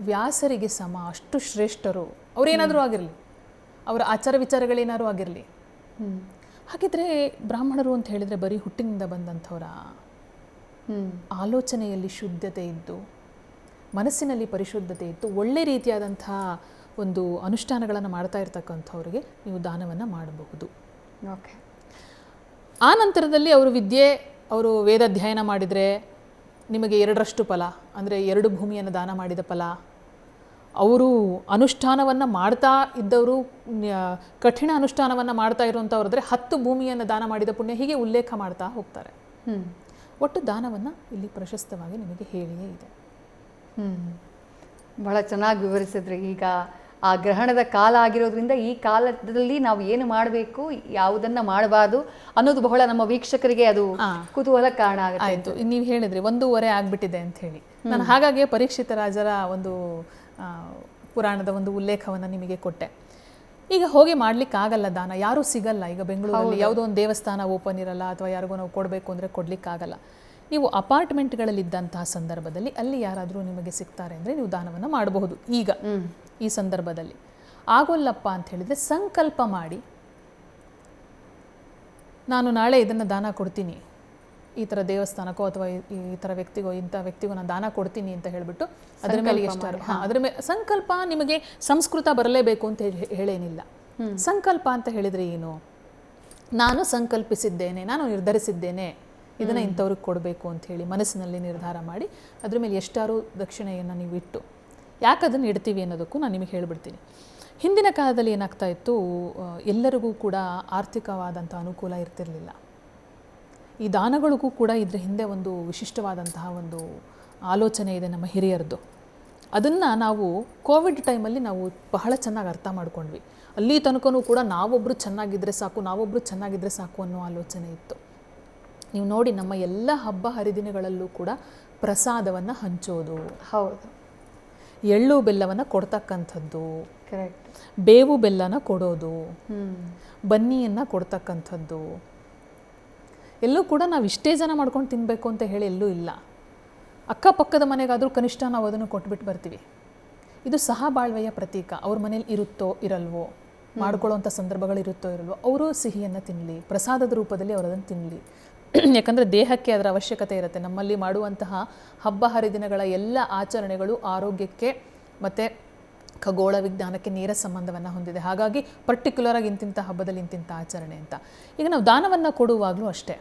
ವ್ಯಾಸರಿಗೆ ಸಮ, ಅಷ್ಟು ಶ್ರೇಷ್ಠರು. ಅವರೇನಾದರೂ ಆಗಿರಲಿ, ಅವರ ಆಚಾರ ವಿಚಾರಗಳೇನಾದರೂ ಆಗಿರಲಿ. ಹಾಗಿದ್ರೆ ಬ್ರಾಹ್ಮಣರು ಅಂತ ಹೇಳಿದರೆ ಬರೀ ಹುಟ್ಟಿನಿಂದ ಬಂದಂಥವರ ಆಲೋಚನೆಯಲ್ಲಿ ಶುದ್ಧತೆ ಇದ್ದು, ಮನಸ್ಸಿನಲ್ಲಿ ಪರಿಶುದ್ಧತೆ ಇತ್ತು, ಒಳ್ಳೆ ರೀತಿಯಾದಂಥ ಒಂದು ಅನುಷ್ಠಾನಗಳನ್ನು ಮಾಡ್ತಾ ಇರ್ತಕ್ಕಂಥವ್ರಿಗೆ ನೀವು ದಾನವನ್ನು ಮಾಡಬಹುದು. ಓಕೆ. ಆ ನಂತರದಲ್ಲಿ ಅವರು ವೇದಾಧ್ಯಯನ ಮಾಡಿದರೆ ನಿಮಗೆ 2ರಷ್ಟು ಫಲ, ಅಂದರೆ 2 ಭೂಮಿಯನ್ನು ದಾನ ಮಾಡಿದ ಫಲ. ಅವರು ಅನುಷ್ಠಾನವನ್ನು ಮಾಡ್ತಾ ಇದ್ದವರು, ಕಠಿಣ ಅನುಷ್ಠಾನವನ್ನು ಮಾಡ್ತಾ ಇರುವಂಥವ್ರಾದರೆ 10 ಭೂಮಿಯನ್ನು ದಾನ ಮಾಡಿದ ಪುಣ್ಯ, ಹೀಗೆ ಉಲ್ಲೇಖ ಮಾಡ್ತಾ ಹೋಗ್ತಾರೆ. ಒಟ್ಟು ದಾನವನ್ನು ಇಲ್ಲಿ ಪ್ರಶಸ್ತವಾಗಿ ನಿಮಗೆ ಹೇಳಿಯೇ ಇದೆ. ಬಹಳ ಚೆನ್ನಾಗಿ ವಿವರಿಸಿದ್ರಿ. ಈಗ ಆ ಗ್ರಹಣದ ಕಾಲ ಆಗಿರೋದ್ರಿಂದ ಈ ಕಾಲದಲ್ಲಿ ನಾವು ಏನು ಮಾಡಬೇಕು, ಯಾವುದನ್ನ ಮಾಡಬಾರ್ದು ಅನ್ನೋದು ಬಹಳ ನಮ್ಮ ವೀಕ್ಷಕರಿಗೆ ಅದು ಕುತೂಹಲ ಕಾರಣ ಆಗುತ್ತೆ. ಆಯಿತು, ನೀವು ಹೇಳಿದ್ರಿ 1:15 ಆಗಿಬಿಟ್ಟಿದೆ ಅಂತ ಹೇಳಿ. ನಾನು ಹಾಗಾಗಿ ಪರೀಕ್ಷಿತ ರಾಜರ ಒಂದು ಪುರಾಣದ ಒಂದು ಉಲ್ಲೇಖವನ್ನು ನಿಮಗೆ ಕೊಟ್ಟೆ. ಈಗ ಹೋಗಿ ಮಾಡ್ಲಿಕ್ಕೆ ಆಗಲ್ಲ ದಾನ, ಯಾರೂ ಸಿಗಲ್ಲ. ಈಗ ಬೆಂಗಳೂರಲ್ಲಿ ಯಾವುದೋ ಒಂದು ದೇವಸ್ಥಾನ ಓಪನ್ ಇರಲ್ಲ, ಅಥವಾ ಯಾರಿಗೋ ನಾವು ಕೊಡಬೇಕು ಅಂದರೆ ಕೊಡಲಿಕ್ಕಾಗಲ್ಲ. ನೀವು ಅಪಾರ್ಟ್ಮೆಂಟ್ಗಳಲ್ಲಿದ್ದಂತಹ ಸಂದರ್ಭದಲ್ಲಿ ಅಲ್ಲಿ ಯಾರಾದರೂ ನಿಮಗೆ ಸಿಗ್ತಾರೆ ಅಂದರೆ ನೀವು ದಾನವನ್ನು ಮಾಡಬಹುದು. ಈಗ ಈ ಸಂದರ್ಭದಲ್ಲಿ ಆಗೋಲ್ಲಪ್ಪ ಅಂತ ಹೇಳಿದರೆ ಸಂಕಲ್ಪ ಮಾಡಿ, ನಾನು ನಾಳೆ ಇದನ್ನು ದಾನ ಕೊಡ್ತೀನಿ, ಈ ಥರ ದೇವಸ್ಥಾನಕ್ಕೋ ಅಥವಾ ಈ ಥರ ವ್ಯಕ್ತಿಗೋ ಇಂಥ ವ್ಯಕ್ತಿಗೋ ನಾನು ದಾನ ಕೊಡ್ತೀನಿ ಅಂತ ಹೇಳಿಬಿಟ್ಟು ಅದರ ಮೇಲೆ ಎಷ್ಟಾರು ಅದರ ಮೇಲೆ ಸಂಕಲ್ಪ. ನಿಮಗೆ ಸಂಸ್ಕೃತ ಬರಲೇಬೇಕು ಅಂತ ಹೇಳೇನಿಲ್ಲ. ಸಂಕಲ್ಪ ಅಂತ ಹೇಳಿದರೆ ಏನು? ನಾನು ಸಂಕಲ್ಪಿಸಿದ್ದೇನೆ, ನಾನು ನಿರ್ಧರಿಸಿದ್ದೇನೆ ಇದನ್ನು ಇಂಥವ್ರಿಗೆ ಕೊಡಬೇಕು ಅಂತ ಹೇಳಿ ಮನಸ್ಸಿನಲ್ಲಿ ನಿರ್ಧಾರ ಮಾಡಿ ಅದ್ರ ಮೇಲೆ ಎಷ್ಟಾರು ದಕ್ಷಿಣೆಯನ್ನು ನೀವು ಇಟ್ಟು, ಯಾಕೆ ಅದನ್ನು ಇಡ್ತೀವಿ ಅನ್ನೋದಕ್ಕೂ ನಾನು ನಿಮಗೆ ಹೇಳಿಬಿಡ್ತೀನಿ. ಹಿಂದಿನ ಕಾಲದಲ್ಲಿ ಏನಾಗ್ತಾ ಇತ್ತು, ಎಲ್ಲರಿಗೂ ಕೂಡ ಆರ್ಥಿಕವಾದಂಥ ಅನುಕೂಲ ಇರ್ತಿರಲಿಲ್ಲ. ಈ ದಾನಗಳಿಗೂ ಕೂಡ ಇದ್ರ ಹಿಂದೆ ಒಂದು ವಿಶಿಷ್ಟವಾದಂತಹ ಒಂದು ಆಲೋಚನೆ ಇದೆ ನಮ್ಮ ಹಿರಿಯರದ್ದು. ಅದನ್ನು ನಾವು ಕೋವಿಡ್ ಟೈಮಲ್ಲಿ ನಾವು ಬಹಳ ಚೆನ್ನಾಗಿ ಅರ್ಥ ಮಾಡ್ಕೊಂಡ್ವಿ. ಅಲ್ಲಿ ತನಕನೂ ಕೂಡ ನಾವೊಬ್ಬರು ಚೆನ್ನಾಗಿದ್ದರೆ ಸಾಕು ಅನ್ನೋ ಆಲೋಚನೆ ಇತ್ತು. ನೀವು ನೋಡಿ, ನಮ್ಮ ಎಲ್ಲ ಹಬ್ಬ ಹರಿದಿನಗಳಲ್ಲೂ ಕೂಡ ಪ್ರಸಾದವನ್ನು ಹಂಚೋದು, ಹೌದು, ಎಳ್ಳು ಬೆಲ್ಲವನ್ನು ಕೊಡ್ತಕ್ಕಂಥದ್ದು, ಕರೆಕ್ಟ್, ಬೇವು ಬೆಲ್ಲನ ಕೊಡೋದು, ಬನ್ನಿಯನ್ನು ಕೊಡ್ತಕ್ಕಂಥದ್ದು, ಎಲ್ಲೂ ಕೂಡ ನಾವು ಇಷ್ಟೇ ಜನ ಮಾಡ್ಕೊಂಡು ತಿನ್ನಬೇಕು ಅಂತ ಹೇಳಿ ಎಲ್ಲೂ ಇಲ್ಲ. ಅಕ್ಕಪಕ್ಕದ ಮನೆಗಾದರೂ ಕನಿಷ್ಠ ನಾವು ಅದನ್ನು ಕೊಟ್ಬಿಟ್ಟು ಬರ್ತೀವಿ. ಇದು ಸಹಬಾಳ್ವೆಯ ಪ್ರತೀಕ. ಅವ್ರ ಮನೇಲಿ ಇರುತ್ತೋ ಇರಲ್ವೋ, ಮಾಡ್ಕೊಳ್ಳೋವಂಥ ಸಂದರ್ಭಗಳಿರುತ್ತೋ ಇರಲ್ವೋ, ಅವರು ಸಿಹಿಯನ್ನು ತಿನ್ನಲಿ, ಪ್ರಸಾದದ ರೂಪದಲ್ಲಿ ಅವರು ಅದನ್ನು ತಿನ್ನಲಿ. ಯಾಕಂದರೆ ದೇಹಕ್ಕೆ ಅದರ ಅವಶ್ಯಕತೆ ಇರುತ್ತೆ. ನಮ್ಮಲ್ಲಿ ಮಾಡುವಂತಹ ಹಬ್ಬ ಹರಿದಿನಗಳ ಎಲ್ಲ ಆಚರಣೆಗಳು ಆರೋಗ್ಯಕ್ಕೆ ಮತ್ತು ಖಗೋಳ ವಿಜ್ಞಾನಕ್ಕೆ ನೇರ ಸಂಬಂಧವನ್ನು ಹೊಂದಿದೆ. ಹಾಗಾಗಿ ಪರ್ಟಿಕ್ಯುಲರಾಗಿ ಇಂತಿಂಥ ಹಬ್ಬದಲ್ಲಿ ಇಂತಿಂಥ ಆಚರಣೆ ಅಂತ. ಈಗ ನಾವು ದಾನವನ್ನು ಕೊಡುವಾಗಲೂ ಅಷ್ಟೇ,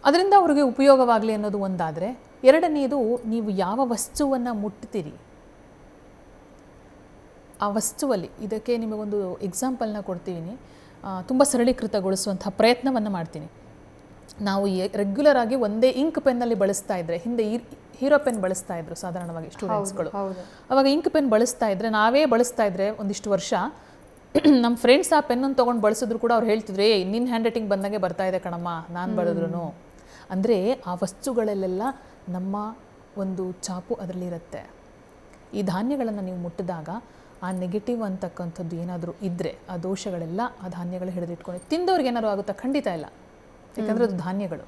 ಅದರಿಂದ ಅವ್ರಿಗೆ ಉಪಯೋಗವಾಗಲಿ ಅನ್ನೋದು ಒಂದಾದರೆ, ಎರಡನೆಯದು ನೀವು ಯಾವ ವಸ್ತುವನ್ನು ಮುಟ್ತೀರಿ ಆ ವಸ್ತುವಲ್ಲಿ. ಇದಕ್ಕೆ ನಿಮಗೊಂದು ಎಕ್ಸಾಂಪಲ್ನ ಕೊಡ್ತೀನಿ, ತುಂಬ ಸರಳೀಕೃತಗೊಳಿಸುವಂಥ ಪ್ರಯತ್ನವನ್ನು ಮಾಡ್ತೀನಿ. ನಾವು ರೆಗ್ಯುಲರ್ ಆಗಿ ಒಂದೇ ಇಂಕ್ ಪೆನ್ನಲ್ಲಿ ಬಳಸ್ತಾ ಇದ್ದರೆ, ಹಿಂದೆ ಹೀರೋ ಪೆನ್ ಬಳಸ್ತಾ ಇದ್ರು ಸಾಧಾರಣವಾಗಿ ಸ್ಟೂಡೆಂಟ್ಸ್ಗಳು. ಅವಾಗ ಇಂಕ್ ಪೆನ್ ಬಳಸ್ತಾ ಇದ್ದರೆ, ನಾವೇ ಬಳಸ್ತಾ ಇದ್ದರೆ ಒಂದಿಷ್ಟು ವರ್ಷ ನಮ್ಮ ಫ್ರೆಂಡ್ಸ್ ಆ ಪೆನ್ನನ್ನು ತೊಗೊಂಡು ಬಳಸಿದ್ರು ಕೂಡ ಅವ್ರು ಹೇಳ್ತಿದ್ರು, ನಿನ್ನ ಹ್ಯಾಂಡ್ ರೈಟಿಂಗ್ ಬಂದಂಗೆ ಬರ್ತಾ ಇದೆ ಕಣಮ್ಮ ನಾನು ಬರೆದ್ರು. ಅಂದರೆ ಆ ವಸ್ತುಗಳಲ್ಲೆಲ್ಲ ನಮ್ಮ ಒಂದು ಛಾಪು ಅದರಲ್ಲಿರುತ್ತೆ. ಈ ಧಾನ್ಯಗಳನ್ನು ನೀವು ಮುಟ್ಟಿದಾಗ ಆ ನೆಗೆಟಿವ್ ಅಂತಕ್ಕಂಥದ್ದು ಏನಾದರೂ ಇದ್ದರೆ, ಆ ದೋಷಗಳೆಲ್ಲ ಆ ಧಾನ್ಯಗಳು ಹಿಡಿದಿಟ್ಕೊಂಡು ತಿಂದವ್ರಿಗೆ ಏನಾದ್ರು ಆಗುತ್ತಾ? ಖಂಡಿತ ಇಲ್ಲ, ಯಾಕಂದರೆ ಅದು ಧಾನ್ಯಗಳು.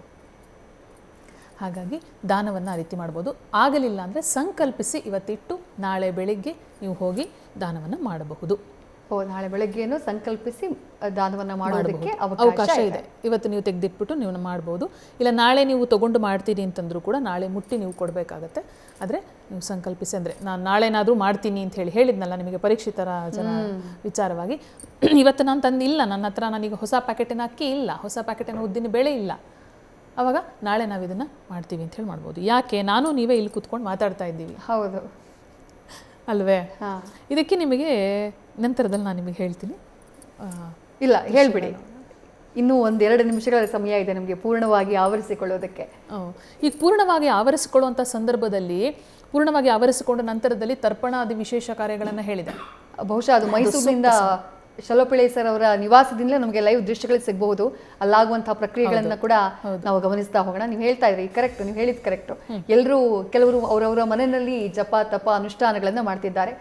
ಹಾಗಾಗಿ ದಾನವನ್ನು ಆ ರೀತಿ ಮಾಡ್ಬೋದು. ಆಗಲಿಲ್ಲ ಅಂದರೆ ಸಂಕಲ್ಪಿಸಿ ಇವತ್ತಿಟ್ಟು ನಾಳೆ ಬೆಳಿಗ್ಗೆ ನೀವು ಹೋಗಿ ದಾನವನ್ನು ಮಾಡಬಹುದು. ನಾಳೆ ಬೆಳಗ್ಗೆನೂ ಸಂಕಲ್ಪಿಸಿ ದಾನವನ್ನು ಮಾಡೋದಕ್ಕೆ ಅವಕಾಶ ಇದೆ. ಇವತ್ತು ನೀವು ತೆಗೆದಿಟ್ಬಿಟ್ಟು ನೀವು ಮಾಡ್ಬೋದು. ಇಲ್ಲ ನಾಳೆ ನೀವು ತೊಗೊಂಡು ಮಾಡ್ತೀರಿ ಅಂತಂದ್ರೂ ಕೂಡ ನಾಳೆ ಮುಟ್ಟಿ ನೀವು ಕೊಡಬೇಕಾಗತ್ತೆ. ಆದರೆ ನೀವು ಸಂಕಲ್ಪಿಸಿ, ಅಂದರೆ ನಾನು ನಾಳೆನಾದರೂ ಮಾಡ್ತೀನಿ ಅಂತ ಹೇಳಿದ್ನಲ್ಲ ನಿಮಗೆ ಪರೀಕ್ಷಿತರ ಜನ ವಿಚಾರವಾಗಿ, ಇವತ್ತು ನಾನು ತಂದಿಲ್ಲ, ನನ್ನ ಹತ್ರ ನನಗೆ ಹೊಸ ಪ್ಯಾಕೆಟಿನ ಅಕ್ಕಿ ಇಲ್ಲ, ಹೊಸ ಪ್ಯಾಕೆಟಿನ ಉದ್ದಿನ ಬೇಳೆ ಇಲ್ಲ, ಆವಾಗ ನಾಳೆ ನಾವು ಇದನ್ನು ಮಾಡ್ತೀವಿ ಅಂತ ಹೇಳಿ ಮಾಡ್ಬೋದು. ಯಾಕೆ? ನಾನು ನೀವೇ ಇಲ್ಲಿ ಕೂತ್ಕೊಂಡು ಮಾತಾಡ್ತಾ ಇದ್ದೀವಿ, ಹೌದು ಅಲ್ವೇ? ಇದಕ್ಕೆ ನಿಮಗೆ ನಂತರದಲ್ಲಿ ನಾನು ನಿಮಗೆ ಹೇಳ್ತೀನಿ. ಇಲ್ಲ, ಹೇಳ್ಬಿಡಿ, ಇನ್ನೂ 1-2 ನಿಮಿಷಗಳ ಸಮಯ ಇದೆ ನಮಗೆ ಪೂರ್ಣವಾಗಿ ಆವರಿಸಿಕೊಳ್ಳೋದಕ್ಕೆ. ಈಗ ಪೂರ್ಣವಾಗಿ ಆವರಿಸಿಕೊಳ್ಳುವಂಥ ಸಂದರ್ಭದಲ್ಲಿ, ಪೂರ್ಣವಾಗಿ ಆವರಿಸಿಕೊಂಡ ನಂತರದಲ್ಲಿ ತರ್ಪಣಾದಿ ವಿಶೇಷ ಕಾರ್ಯಗಳನ್ನು ಹೇಳಿದೆ. ಬಹುಶಃ ಅದು ಮೈಸೂರಿನಿಂದ ಶಲೋಪಿಳ್ಳೆ ಸರ್ ಅವರ ನಿವಾಸದಿಂದಲೇ ನಮಗೆ ಲೈವ್ ದೃಶ್ಯಗಳು ಸಿಗಬಹುದು. ಅಲ್ಲಾಗುವಂತಹ ಪ್ರಕ್ರಿಯೆಗಳನ್ನ ಕೂಡ ನಾವು ಗಮನಿಸ್ತಾ ಹೋಗೋಣ. ನೀವು ಹೇಳ್ತಾ ಇದ್ರಿ, ಕರೆಕ್ಟ್, ನೀವು ಹೇಳಿದ್ ಕರೆಕ್ಟ್. ಕೆಲವರು ಅವರವರ ಮನೆಯಲ್ಲಿ ಜಪ ತಪ ಅನುಷ್ಠಾನಗಳನ್ನ ಮಾಡ್ತಿದ್ದಾರೆ.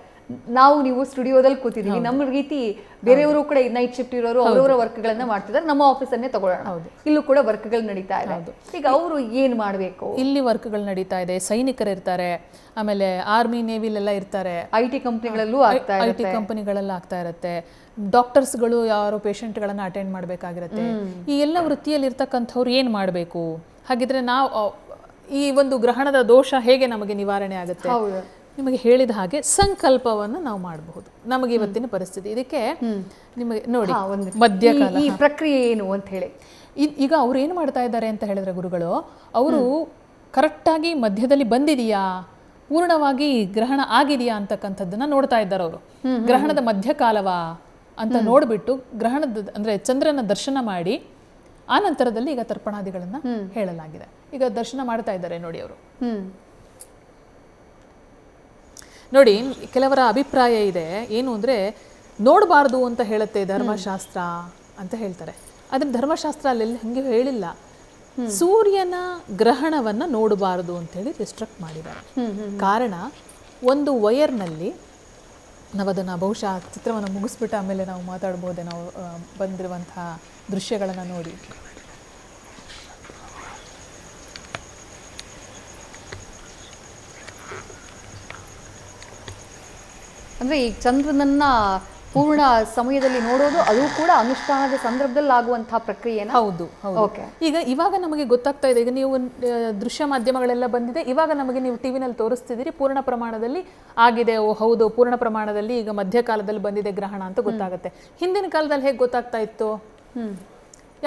ನೀವು ಸ್ಟುಡಿಯೋದಲ್ಲಿ ಕೂತಿದ್ದೀವಿ, ನಮ್ಮ ರೀತಿ ಬೇರೆಯವರು ಕೂಡ ನೈಟ್ ಶಿಫ್ಟ್ ಇರೋರು ಅವರವರ ವರ್ಕ್ಗಳನ್ನ ಮಾಡ್ತಿದ್ದಾರೆ. ನಮ್ಮ ಆಫೀಸನ್ನೇ ತಗೊಳ್ಳೋಣ, ಇಲ್ಲೂ ಕೂಡ ವರ್ಕ್ಗಳು ನಡೀತಾ ಇದೆ. ಈಗ ಅವರು ಏನ್ ಮಾಡಬೇಕು? ಇಲ್ಲಿ ವರ್ಕ್ಗಳು ನಡೀತಾ ಇದೆ, ಸೈನಿಕರು ಇರ್ತಾರೆ, ಆಮೇಲೆ ಆರ್ಮಿ ನೇವಿಲೆಲ್ಲ ಇರ್ತಾರೆ, IT ಕಂಪ್ನಿಗಳಲ್ಲೂ IT ಕಂಪನಿಗಳೆಲ್ಲ ಆಗ್ತಾ ಇರುತ್ತೆ, ಡಾಕ್ಟರ್ಸ್ಗಳು ಯಾರೋ ಪೇಷಂಟ್ಗಳನ್ನು ಅಟೆಂಡ್ ಮಾಡಬೇಕಾಗಿರುತ್ತೆ. ಈ ಎಲ್ಲ ವೃತ್ತಿಯಲ್ಲಿ ಇರ್ತಕ್ಕಂಥವ್ರು ಏನು ಮಾಡಬೇಕು? ಹಾಗಿದ್ರೆ ನಾವು ಈ ಒಂದು ಗ್ರಹಣದ ದೋಷ ಹೇಗೆ ನಮಗೆ ನಿವಾರಣೆ ಆಗುತ್ತೆ? ನಿಮಗೆ ಹೇಳಿದ ಹಾಗೆ ಸಂಕಲ್ಪವನ್ನು ನಾವು ಮಾಡಬಹುದು. ನಮಗೆ ಇವತ್ತಿನ ಪರಿಸ್ಥಿತಿ ಇದಕ್ಕೆ ನಿಮಗೆ ನೋಡಿ, ಮಧ್ಯಕಾಲ ಈ ಪ್ರಕ್ರಿಯೆ ಏನು ಅಂತ ಹೇಳಿ ಈಗ ಅವ್ರು ಏನು ಮಾಡ್ತಾ ಇದ್ದಾರೆ ಅಂತ ಹೇಳಿದ್ರೆ ಗುರುಗಳು, ಅವರು ಕರೆಕ್ಟಾಗಿ ಮಧ್ಯದಲ್ಲಿ ಬಂದಿದೆಯಾ, ಪೂರ್ಣವಾಗಿ ಗ್ರಹಣ ಆಗಿದೆಯಾ ಅಂತಕ್ಕಂಥದ್ದನ್ನ ನೋಡ್ತಾ ಇದ್ದಾರೆ. ಅವರು ಗ್ರಹಣದ ಮಧ್ಯಕಾಲವಾ ಅಂತ ನೋಡ್ಬಿಟ್ಟು ಗ್ರಹಣದ ಅಂದರೆ ಚಂದ್ರನ ದರ್ಶನ ಮಾಡಿ ಆ ನಂತರದಲ್ಲಿ ಈಗ ತರ್ಪಣಾದಿಗಳನ್ನ ಹೇಳಲಾಗಿದೆ. ಈಗ ದರ್ಶನ ಮಾಡ್ತಾ ಇದ್ದಾರೆ ನೋಡಿ ಅವರು. ನೋಡಿ, ಕೆಲವರ ಅಭಿಪ್ರಾಯ ಇದೆ ಏನು ಅಂದರೆ, ನೋಡಬಾರ್ದು ಅಂತ ಹೇಳುತ್ತೆ ಧರ್ಮಶಾಸ್ತ್ರ ಅಂತ ಹೇಳ್ತಾರೆ. ಆದರೆ ಧರ್ಮಶಾಸ್ತ್ರ ಅಲ್ಲೆಲ್ಲ ಹಂಗೆ ಹೇಳಿಲ್ಲ. ಸೂರ್ಯನ ಗ್ರಹಣವನ್ನು ನೋಡಬಾರದು ಅಂತೇಳಿ ರಿಸ್ಟ್ರಿಕ್ಟ್ ಮಾಡಿದ್ದಾರೆ. ಕಾರಣ, ಒಂದು ವಯರ್ನಲ್ಲಿ ನಾವು ಅದನ್ನು ಬಹುಶಃ ಆ ಚಿತ್ರವನ್ನು ಮುಗಿಸ್ಬಿಟ್ಟು ಆಮೇಲೆ ನಾವು ಮಾತಾಡ್ಬೋದೇ, ನಾವು ಬಂದಿರುವಂತಹ ದೃಶ್ಯಗಳನ್ನು ನೋಡಿ. ಅಂದರೆ ಈ ಚಂದ್ರನನ್ನ ಪೂರ್ಣ ಸಮಯದಲ್ಲಿ ನೋಡೋದು ಅದು ಕೂಡ ಅನುಷ್ಠಾನದ ಸಂದರ್ಭದಲ್ಲಿ ಆಗುವಂತಹ ಪ್ರಕ್ರಿಯೆ. ಹೌದು ಹೌದು. ಓಕೆ. ಇವಾಗ ನಮಗೆ ಗೊತ್ತಾಗ್ತಾ ಇದೆ, ಈಗ ನೀವು ದೃಶ್ಯ ಮಾಧ್ಯಮಗಳೆಲ್ಲ ಬಂದಿದೆ, ಇವಾಗ ನಮಗೆ ನೀವು ಟಿವಿನಲ್ಲಿ ತೋರಿಸ್ತಿದ್ದೀರಿ ಪೂರ್ಣ ಪ್ರಮಾಣದಲ್ಲಿ ಆಗಿದೆ, ಓ ಹೌದು ಪೂರ್ಣ ಪ್ರಮಾಣದಲ್ಲಿ ಈಗ ಮಧ್ಯಕಾಲದಲ್ಲಿ ಬಂದಿದೆ ಗ್ರಹಣ ಅಂತ ಗೊತ್ತಾಗುತ್ತೆ. ಹಿಂದಿನ ಕಾಲದಲ್ಲಿ ಹೇಗೆ ಗೊತ್ತಾಗ್ತಾ ಇತ್ತು?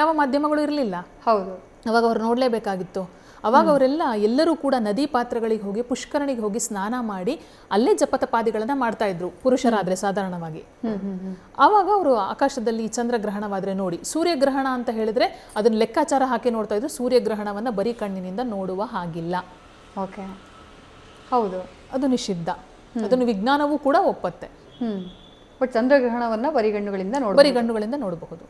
ಯಾವ ಮಾಧ್ಯಮಗಳು ಇರಲಿಲ್ಲ. ಹೌದು. ಅವಾಗ ಅವ್ರು ನೋಡಲೇಬೇಕಾಗಿತ್ತು. ಅವಾಗ ಅವರೆಲ್ಲ ಎಲ್ಲರೂ ಕೂಡ ನದಿ ಪಾತ್ರಗಳಿಗೆ ಹೋಗಿ ಪುಷ್ಕರಣಿಗೆ ಹೋಗಿ ಸ್ನಾನ ಮಾಡಿ ಅಲ್ಲೇ ಜಪತಪಾದಿಗಳನ್ನು ಮಾಡ್ತಾ ಇದ್ರು, ಪುರುಷರಾದ್ರೆ ಸಾಧಾರಣವಾಗಿ. ಆವಾಗ ಅವರು ಆಕಾಶದಲ್ಲಿ ಚಂದ್ರಗ್ರಹಣವಾದ್ರೆ ನೋಡಿ, ಸೂರ್ಯಗ್ರಹಣ ಅಂತ ಹೇಳಿದ್ರೆ ಅದನ್ನ ಲೆಕ್ಕಾಚಾರ ಹಾಕಿ ನೋಡ್ತಾ ಇದ್ರು. ಸೂರ್ಯಗ್ರಹಣವನ್ನ ಬರೀ ಕಣ್ಣಿನಿಂದ ನೋಡುವ ಹಾಗಿಲ್ಲ. ಓಕೆ. ಹೌದು, ಅದು ನಿಷಿದ್ಧ. ಅದನ್ನು ವಿಜ್ಞಾನವೂ ಕೂಡ ಒಪ್ಪತ್ತೆ. ಬಟ್ ಚಂದ್ರಗ್ರಹಣವನ್ನ ಬರಿಗಣ್ಣುಗಳಿಂದ ನೋಡಬಹುದು.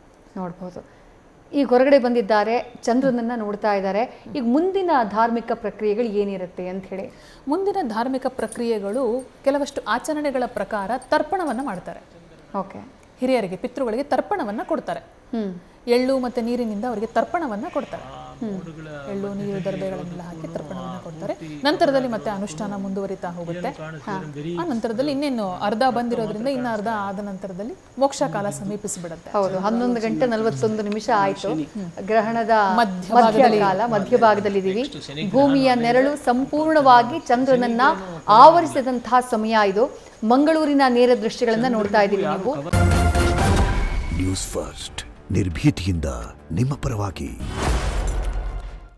ಈಗ ಹೊರಗಡೆ ಬಂದಿದ್ದಾರೆ, ಚಂದ್ರನನ್ನ ನೋಡ್ತಾ ಇದ್ದಾರೆ. ಈಗ ಮುಂದಿನ ಧಾರ್ಮಿಕ ಪ್ರಕ್ರಿಯೆಗಳು ಏನಿರುತ್ತೆ ಅಂತ ಹೇಳಿ? ಮುಂದಿನ ಧಾರ್ಮಿಕ ಪ್ರಕ್ರಿಯೆಗಳು ಕೆಲವಷ್ಟು ಆಚರಣೆಗಳ ಪ್ರಕಾರ ತರ್ಪಣವನ್ನು ಮಾಡ್ತಾರೆ. ಓಕೆ. ಹಿರಿಯರಿಗೆ, ಪಿತೃಗಳಿಗೆ ತರ್ಪಣವನ್ನು ಕೊಡ್ತಾರೆ. ಎಳ್ಳು ಮತ್ತು ನೀರಿನಿಂದ ಅವರಿಗೆ ತರ್ಪಣವನ್ನು ಕೊಡ್ತಾರೆ. ಎಳ್ಳು ನೀರು ದರ್ಬೆಗಳನ್ನೆಲ್ಲ ಹಾಕಿ ತರ್ಪಣವನ್ನು ಕೊಡ್ತಾರೆ. ನಂತರದಲ್ಲಿ ಮತ್ತೆ ಅನುಷ್ಠಾನ ಮುಂದುವರಿತಾ ಹೋಗುತ್ತೆ. ಆ ನಂತರದಲ್ಲಿ ಇನ್ನೇನು ಅರ್ಧ ಬಂದಿರೋದ್ರಿಂದ ಇನ್ನು ಅರ್ಧ ಆದ ನಂತರದಲ್ಲಿ ಮೋಕ್ಷ ಕಾಲ ಸಮೀಪಿಸಿಬಿಡುತ್ತೆ. ಹೌದು, 11:41 ಆಯ್ತು. ಗ್ರಹಣದ ಮಧ್ಯಭಾಗದಲ್ಲಿದ್ದೀವಿ. ಭೂಮಿಯ ನೆರಳು ಸಂಪೂರ್ಣವಾಗಿ ಚಂದ್ರನನ್ನ ಆವರಿಸಿದಂತಹ ಸಮಯ ಇದು. ಮಂಗಳೂರಿನ ನೇರ ದೃಶ್ಯಗಳನ್ನ ನೋಡ್ತಾ ಇದ್ದೀವಿ ನೀವು. ನ್ಯೂಸ್ ಫಸ್ಟ್, ನಿರ್ಭೀತಿಯಿಂದ ನಿಮ್ಮ ಪರವಾಗಿ.